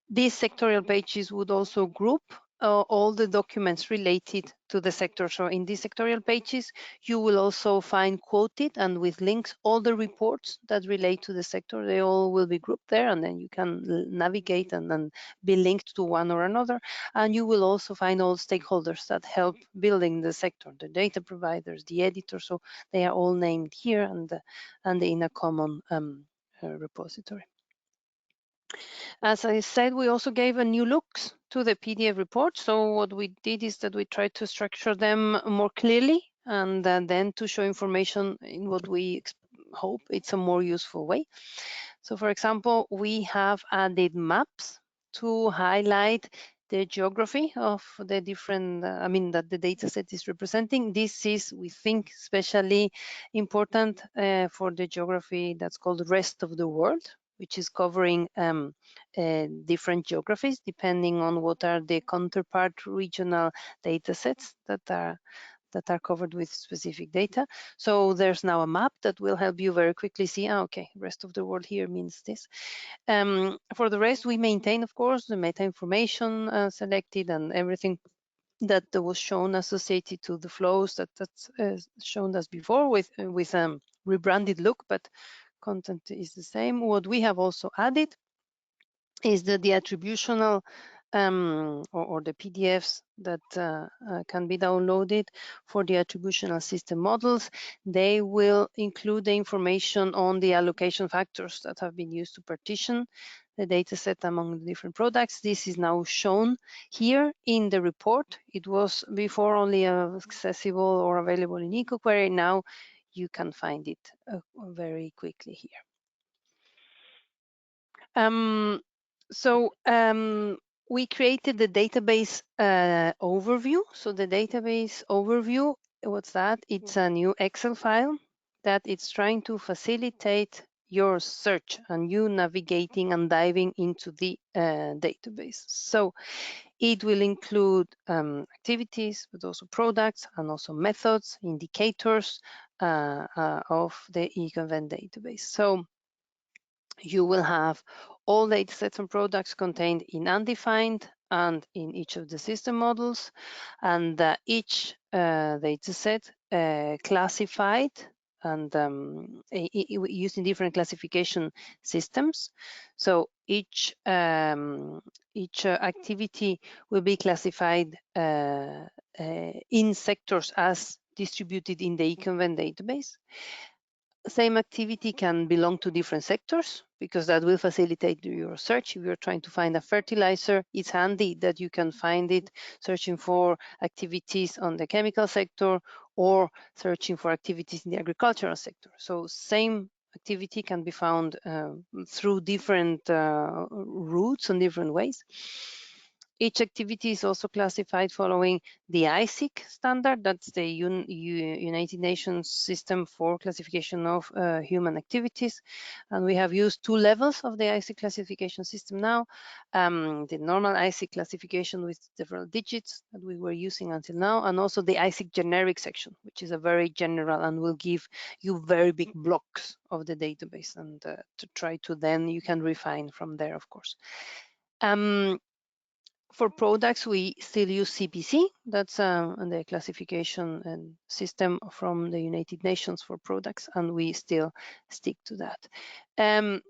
These sectorial pages would also group all the documents related to the sector. So in these sectorial pages, you will also find quoted and with links all the reports that relate to the sector. They all will be grouped there, and then you can navigate and then be linked to one or another. And you will also find all stakeholders that help building the sector, the data providers, the editors. So they are all named here and in a common repository. As I said, we also gave a new look to the PDF reports. So what we did is that we tried to structure them more clearly and then to show information in what we hope it's a more useful way. So for example, we have added maps to highlight the geography of the different, that the data set is representing. This is, we think, especially important for the geography that's called rest of the world, which is covering different geographies depending on what are the counterpart regional data sets that are covered with specific data. So there's now a map that will help you very quickly see, okay, rest of the world here means this. For the rest, we maintain, of course, the meta information selected and everything that was shown associated to the flows that's shown as before with rebranded look, but content is the same. What we have also added is that the attributional or the PDFs that can be downloaded for the attributional system models, they will include the information on the allocation factors that have been used to partition the data set among the different products. This is now shown here in the report. It was before only accessible or available in EcoQuery. Now you can find it very quickly here. We created the database overview. So the database overview, what's that? It's a new Excel file that it's trying to facilitate your search and you navigating and diving into the database. So it will include activities, but also products and also methods, indicators of the Ecoinvent database. So you will have all data sets and products contained in undefined and in each of the system models, and each data set classified and using different classification systems. So each activity will be classified in sectors as distributed in the Ecoinvent database. Same activity can belong to different sectors because that will facilitate your search. If you're trying to find a fertilizer, it's handy that you can find it searching for activities on the chemical sector or searching for activities in the agricultural sector. So same activity can be found through different routes and different ways. Each activity is also classified following the ISIC standard. That's the United Nations system for classification of human activities. And we have used 2 levels of the ISIC classification system now. The normal ISIC classification with several digits that we were using until now, and also the ISIC generic section, which is a very general and will give you very big blocks of the database, and to try to then you can refine from there, of course. For products, we still use CPC. That's the classification system from the United Nations for products, and we still stick to that. As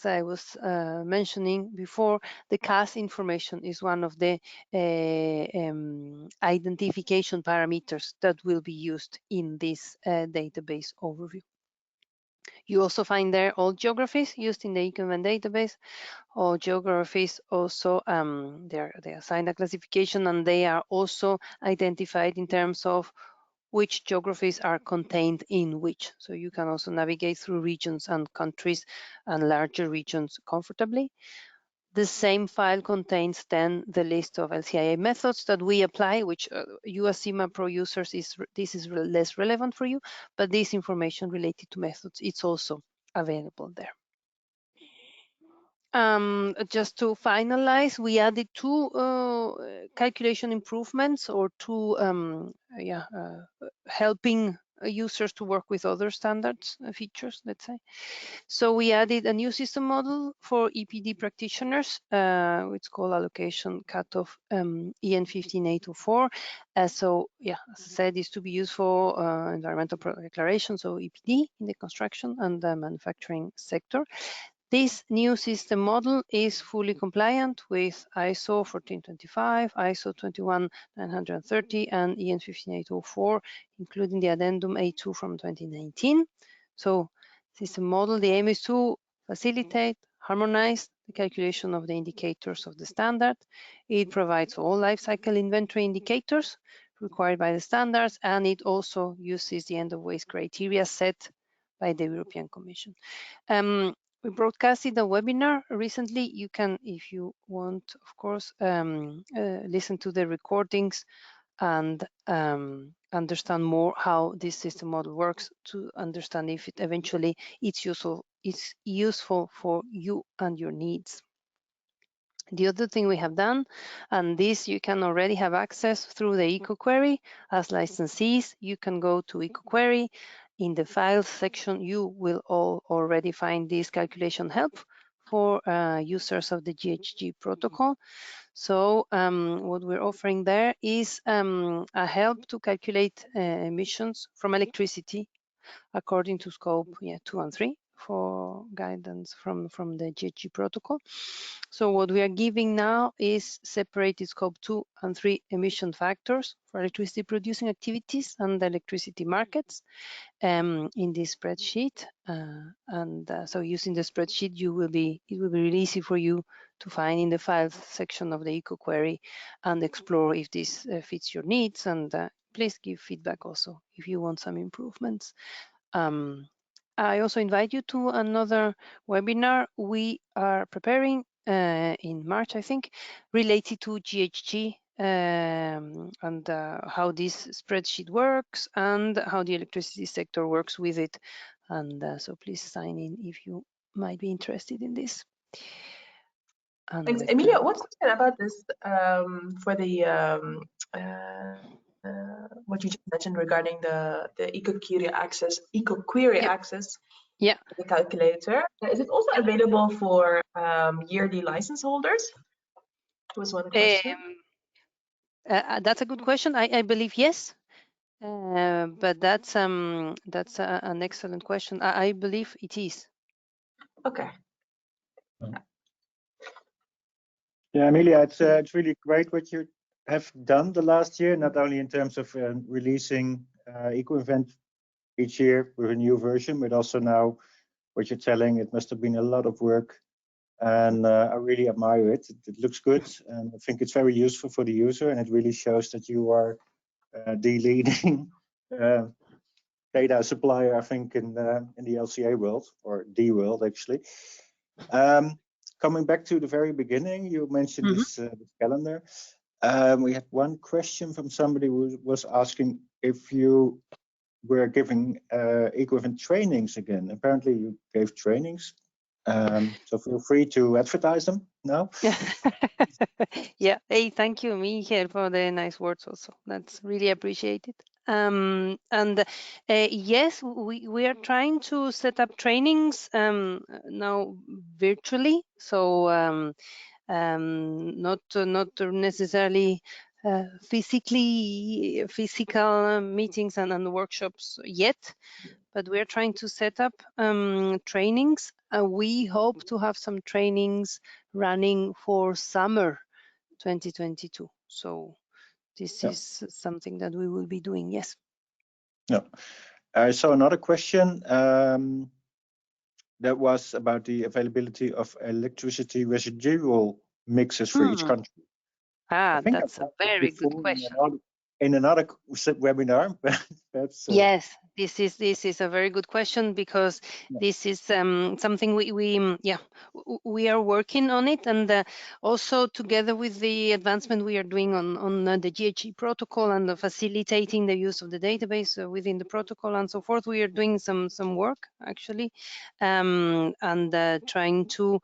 I was mentioning before, the CAS information is one of the identification parameters that will be used in this database overview. You also find there all geographies used in the Ecoinvent database. All geographies also, they assigned a classification, and they are also identified in terms of which geographies are contained in which. So you can also navigate through regions and countries and larger regions comfortably. The same file contains then the list of LCIA methods that we apply, which you as SimaPro users, this is less relevant for you, but this information related to methods, it's also available there. Just to finalize, we added 2 calculation improvements, or 2 helping users to work with other standards features, let's say. So we added a new system model for EPD practitioners. It's called allocation cutoff EN 15804. So yeah, as I said, is to be used for environmental product declaration, so EPD in the construction and the manufacturing sector. This new system model is fully compliant with ISO 14225, ISO 21930, and EN 15804, including the addendum A2 from 2019. So system model, the aim is to facilitate, harmonize the calculation of the indicators of the standard. It provides all life cycle inventory indicators required by the standards, and it also uses the end of waste criteria set by the European Commission. We broadcasted a webinar recently. You can, if you want, of course, listen to the recordings and understand more how this system model works, to understand if it eventually it's useful for you and your needs. The other thing we have done, and this you can already have access through the EcoQuery. As licensees, you can go to EcoQuery. In the files section, you will already find this calculation help for users of the GHG protocol. So what we're offering there is a help to calculate emissions from electricity according to scope 2 and 3 for guidance from the GHG protocol. So what we are giving now is separated scope 2 and 3 emission factors for electricity producing activities and the electricity markets in this spreadsheet. So using the spreadsheet, it will be really easy for you to find in the files section of the EcoQuery and explore if this fits your needs, and please give feedback also if you want some improvements. I also invite you to another webinar we are preparing in March, I think, related to GHG and how this spreadsheet works and how the electricity sector works with it. And so please sign in if you might be interested in this. And thanks. Emilia, one question about this for the what you just mentioned regarding the EcoQuery access, yeah, the calculator. Is it also available for yearly license holders? Was one question. That's a good question. I believe yes, but that's an excellent question. I believe it is. Okay. Yeah, Emilia, it's really great what you have done the last year, not only in terms of releasing Ecoinvent each year with a new version, but also now what you're telling. It must have been a lot of work, and I really admire it. It looks good, and I think it's very useful for the user, and it really shows that you are the leading data supplier, I think, in the LCA world, or the world actually. coming back to the very beginning, you mentioned this calendar. We had one question from somebody who was asking if you were giving Ecoinvent trainings again. Apparently you gave trainings, so feel free to advertise them now. Yeah, hey, thank you, Michael, for the nice words also. That's really appreciated. Yes, we are trying to set up trainings now virtually, so not necessarily physical meetings and workshops yet, but we're trying to set up trainings. We hope to have some trainings running for summer 2022. So this is something that we will be doing, yes. Yeah. I saw another question that was about the availability of electricity residual mixes for each country. That's a very good question. In another webinar, that's yes, this is a very good question, because this is something we are working on it, and also together with the advancement we are doing on the GHG protocol and the facilitating the use of the database within the protocol and so forth. We are doing some work actually, and trying to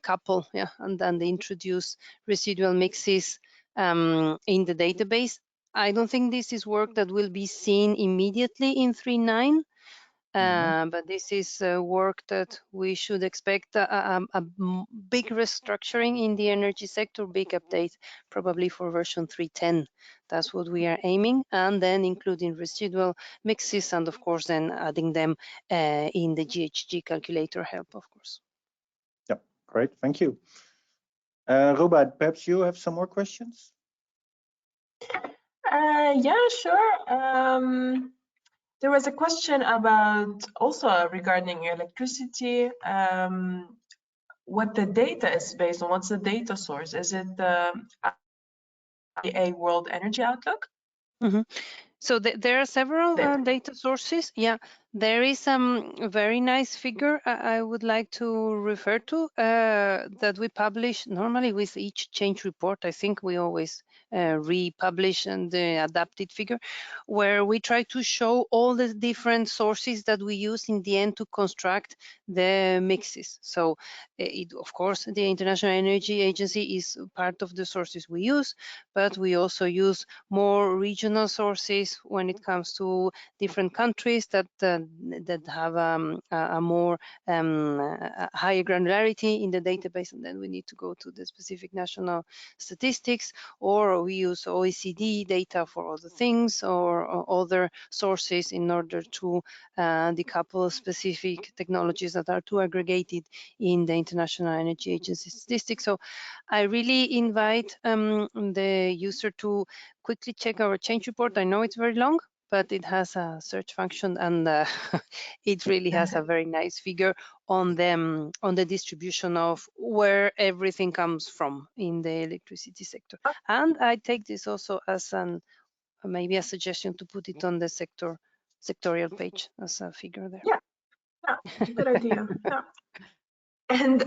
couple and introduce residual mixes in the database. I don't think this is work that will be seen immediately in 3.9, but this is work that we should expect a big restructuring in the energy sector, big update probably for version 3.10. That's what we are aiming, and then including residual mixes, and of course then adding them in the GHG calculator help, of course. Yeah, great, thank you. Ruba, perhaps you have some more questions? Yeah, sure. There was a question about also regarding electricity, what the data is based on. What's the data source? Is it the IEA World Energy Outlook? So there are several data sources. Yeah, there is a very nice figure I would like to refer to that we publish normally with each change report. I think we always republish and the adapted figure, where we try to show all the different sources that we use in the end to construct the mixes. So of course, the International Energy Agency is part of the sources we use, but we also use more regional sources when it comes to different countries that have a more higher granularity in the database, and then we need to go to the specific national statistics, or we use OECD data for other things, or other sources in order to decouple specific technologies that are too aggregated in the International Energy Agency statistics. So I really invite the user to quickly check our change report. I know it's very long, but it has a search function, and it really has a very nice figure on the distribution of where everything comes from in the electricity sector. And I take this also as maybe a suggestion to put it on the sectorial page as a figure there. Yeah, good idea. Yeah. And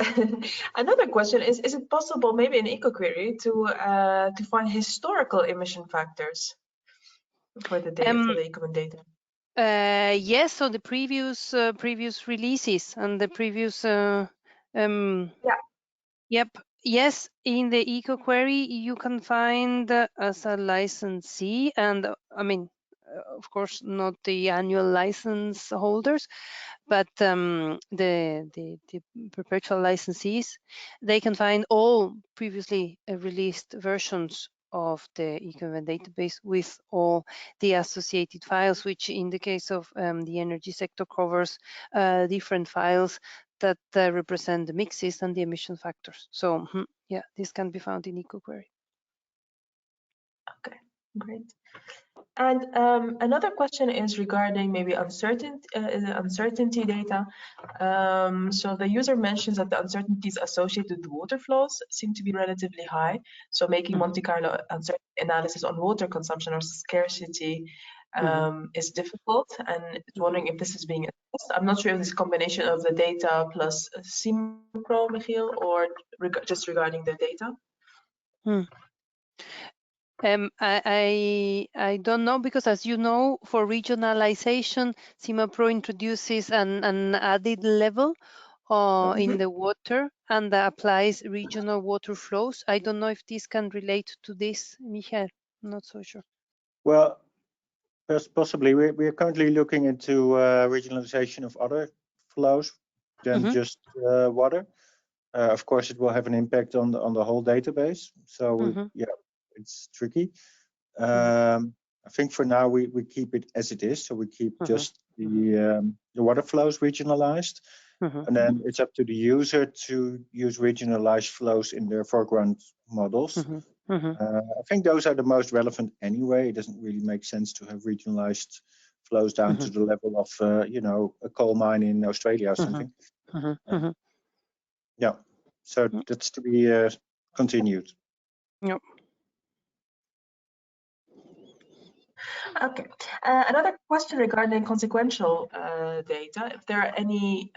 another question is it possible maybe in EcoQuery to find historical emission factors for the data, for the Ecoinvent data? Yes, so the previous releases and the previous Yep. Yes, in the EcoQuery you can find as a licensee, and I mean, of course, not the annual license holders, but the perpetual licensees, they can find all previously released versions of the Ecoinvent database with all the associated files, which in the case of the energy sector covers different files that represent the mixes and the emission factors. So yeah, this can be found in EcoQuery. Okay, great. And another question is regarding maybe uncertainty data. So the user mentions that the uncertainties associated with water flows seem to be relatively high. So making Monte Carlo uncertainty analysis on water consumption or scarcity is difficult, and it's wondering if this is being assessed. I'm not sure if this combination of the data plus SimaPro, Michiel, or just regarding the data. I don't know, because as you know, for regionalization, SimaPro introduces an added level in the water and applies regional water flows. I don't know if this can relate to this, Michael. I'm not so sure. Well, possibly. We're currently looking into regionalization of other flows than just water. Of course, it will have an impact on the whole database. So yeah, it's tricky. I think for now we keep it as it is. So we keep just the water flows regionalized, and then it's up to the user to use regionalized flows in their foreground models. I think those are the most relevant anyway. It doesn't really make sense to have regionalized flows down to the level of you know, a coal mine in Australia or something. Yeah, so that's to be continued. Yep. Okay. Another question regarding consequential data. If there are any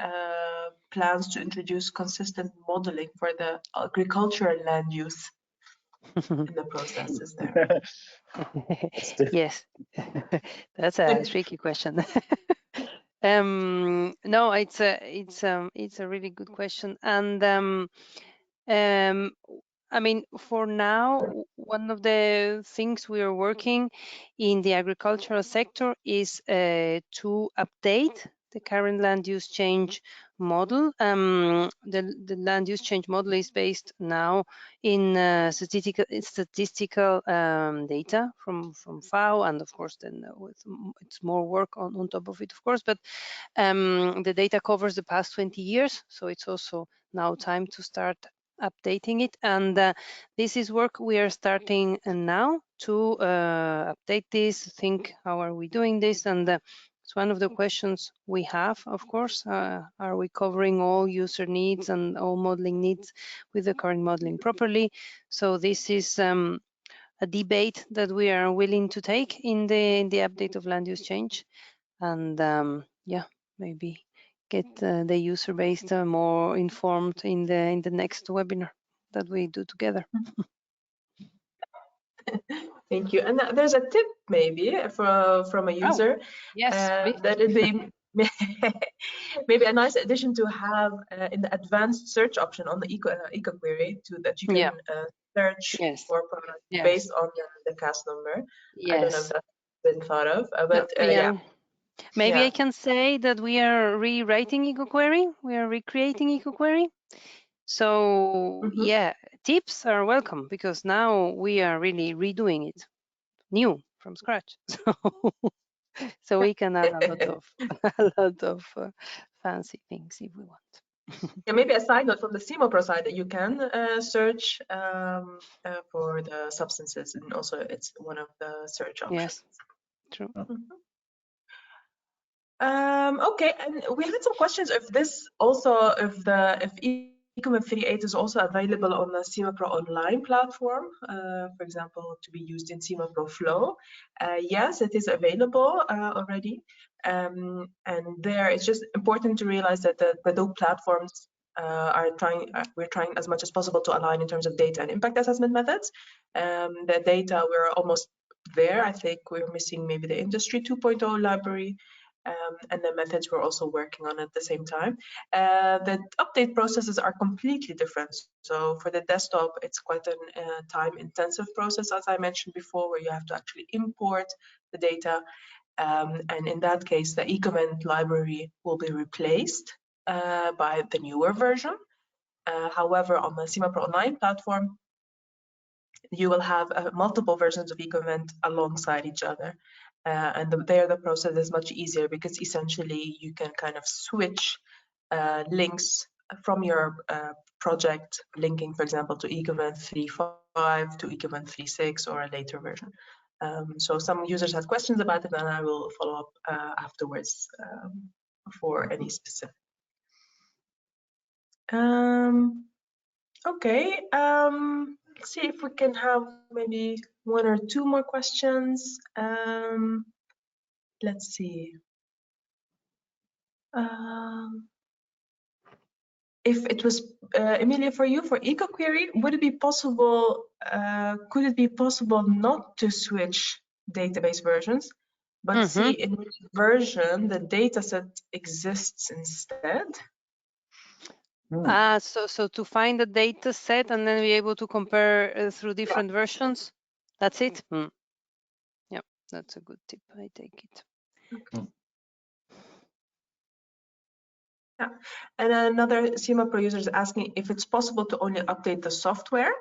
plans to introduce consistent modeling for the agricultural land use in the process, is there? Yes, that's a tricky question. No, it's a really good question, and I mean, for now, one of the things we are working in the agricultural sector is to update the current land use change model. The land use change model is based now in statistical data from FAO, and of course then it's more work on top of it, of course, but the data covers the past 20 years, so it's also now time to start updating it, and this is work we are starting now to update this, think how are we doing this, and it's one of the questions we have, of course. Are we covering all user needs and all modeling needs with the current modeling properly? So this is a debate that we are willing to take in the update of land use change, and yeah, maybe get the user base more informed in the next webinar that we do together. Thank you. And there's a tip maybe from a user. Yes, that would be maybe a nice addition to have in the advanced search option on the eco query that you can search for products based on the CAS number. I don't know if that's been thought of, but yeah. Maybe I can say that we are rewriting EcoQuery. We are recreating EcoQuery. So yeah, tips are welcome, because now we are really redoing it new from scratch. So we can add a lot of fancy things if we want. Yeah, maybe a side note from the SimaPro side that you can search for the substances, and also it's one of the search options. Yes, true. Okay, and we had some questions if this also, if Ecoinvent 38 is also available on the SimaPro online platform, for example, to be used in SimaPro Flow. Yes, it is available already, and there it's just important to realize that the both platforms we're trying as much as possible to align in terms of data and impact assessment methods. The data, we're almost there. I think we're missing maybe the Industry 2.0 library. And the methods we're also working on at the same time. The update processes are completely different. So for the desktop, it's quite a time-intensive process, as I mentioned before, where you have to actually import the data. And in that case, the Ecoinvent library will be replaced by the newer version. However, on the SimaPro Online platform, you will have multiple versions of Ecoinvent alongside each other. And there the process is much easier, because essentially you can kind of switch links from your project, linking, for example, to Ecoinvent 3.5 to Ecoinvent 3.6 or a later version. So some users had questions about it, and I will follow up afterwards for any specific. Okay, let's see if we can have maybe one or two more questions. let's see. If it was Emilia, for you, for EcoQuery, would it be possible? Could it be possible not to switch database versions, but see in which version the dataset exists instead? So to find the data set and then be able to compare through different versions. That's it. Yeah, that's a good tip. I take it. Okay. Yeah, and another SimaPro user is asking if it's possible to only update the software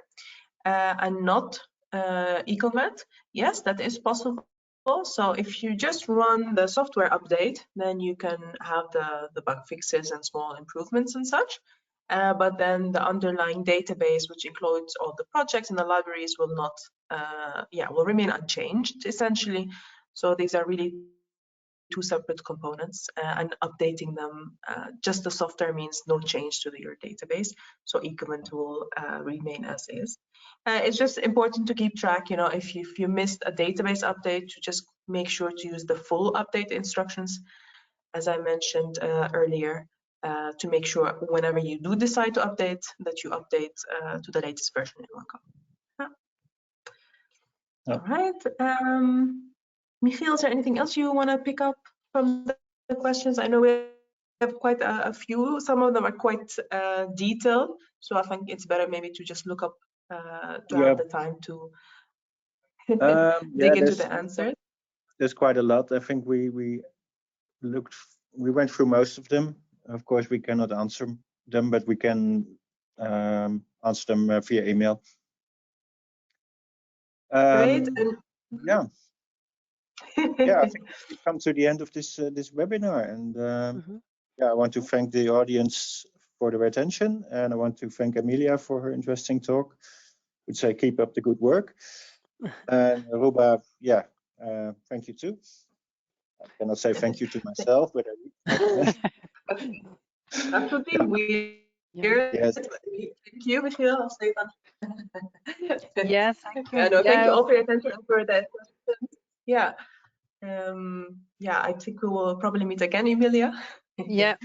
and not Ecoinvent. Yes, that is possible. So if you just run the software update, then you can have the bug fixes and small improvements and such. But then the underlying database, which includes all the projects and the libraries, will not, will remain unchanged essentially. So these are really two separate components, and updating them, just the software means no change to your database. So Ecoinvent will remain as is. It's just important to keep track, if you missed a database update, to just make sure to use the full update instructions, as I mentioned earlier, to make sure whenever you do decide to update, that you update to the latest version in one go. Yeah. All right. Michiel, is there anything else you want to pick up from the questions? I know we have quite a few. Some of them are quite detailed, so I think it's better maybe to just look up to have the time to dig into the answers. There's quite a lot. I think we went through most of them. Of course, we cannot answer them, but we can answer them via email. Great. Yeah. Yeah, I think we've come to the end of this webinar, and I want to thank the audience for their attention, and I want to thank Emilia for her interesting talk, which I keep up the good work. And Ruba, thank you too. I cannot say thank you to myself, but that would be weird. Yes. Thank you, Michiel. I'll say that. Yeah, thank you. Thank you all for your attention and for the questions. Yeah. I think we will probably meet again, Emilia. Yeah.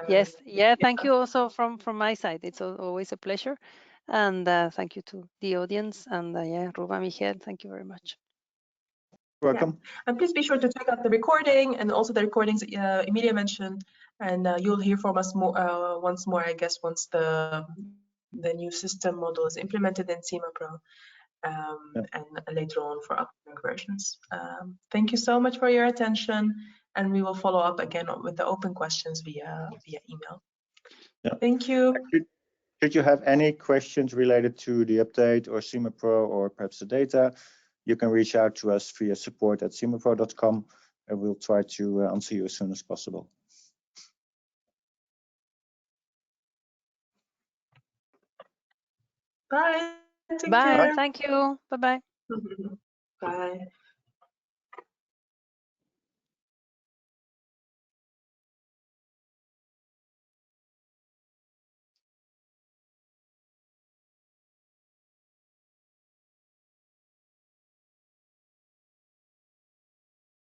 Yes. Yeah. Thank you also from my side. It's always a pleasure, and thank you to the audience. And Ruba, Michiel, thank you very much. Welcome. Yeah. And please be sure to check out the recording and also the recordings Emilia mentioned, and you'll hear from us more once more, I guess, once the new system model is implemented in SimaPro. And later on for upcoming versions. Thank you so much for your attention, and we will follow up again with the open questions via email. Yeah. Thank you. Should you have any questions related to the update or SimaPro or perhaps the data, you can reach out to us via support@simapro.com, and we'll try to answer you as soon as possible. Bye. Take Bye. care. Thank you. Bye-bye. Bye.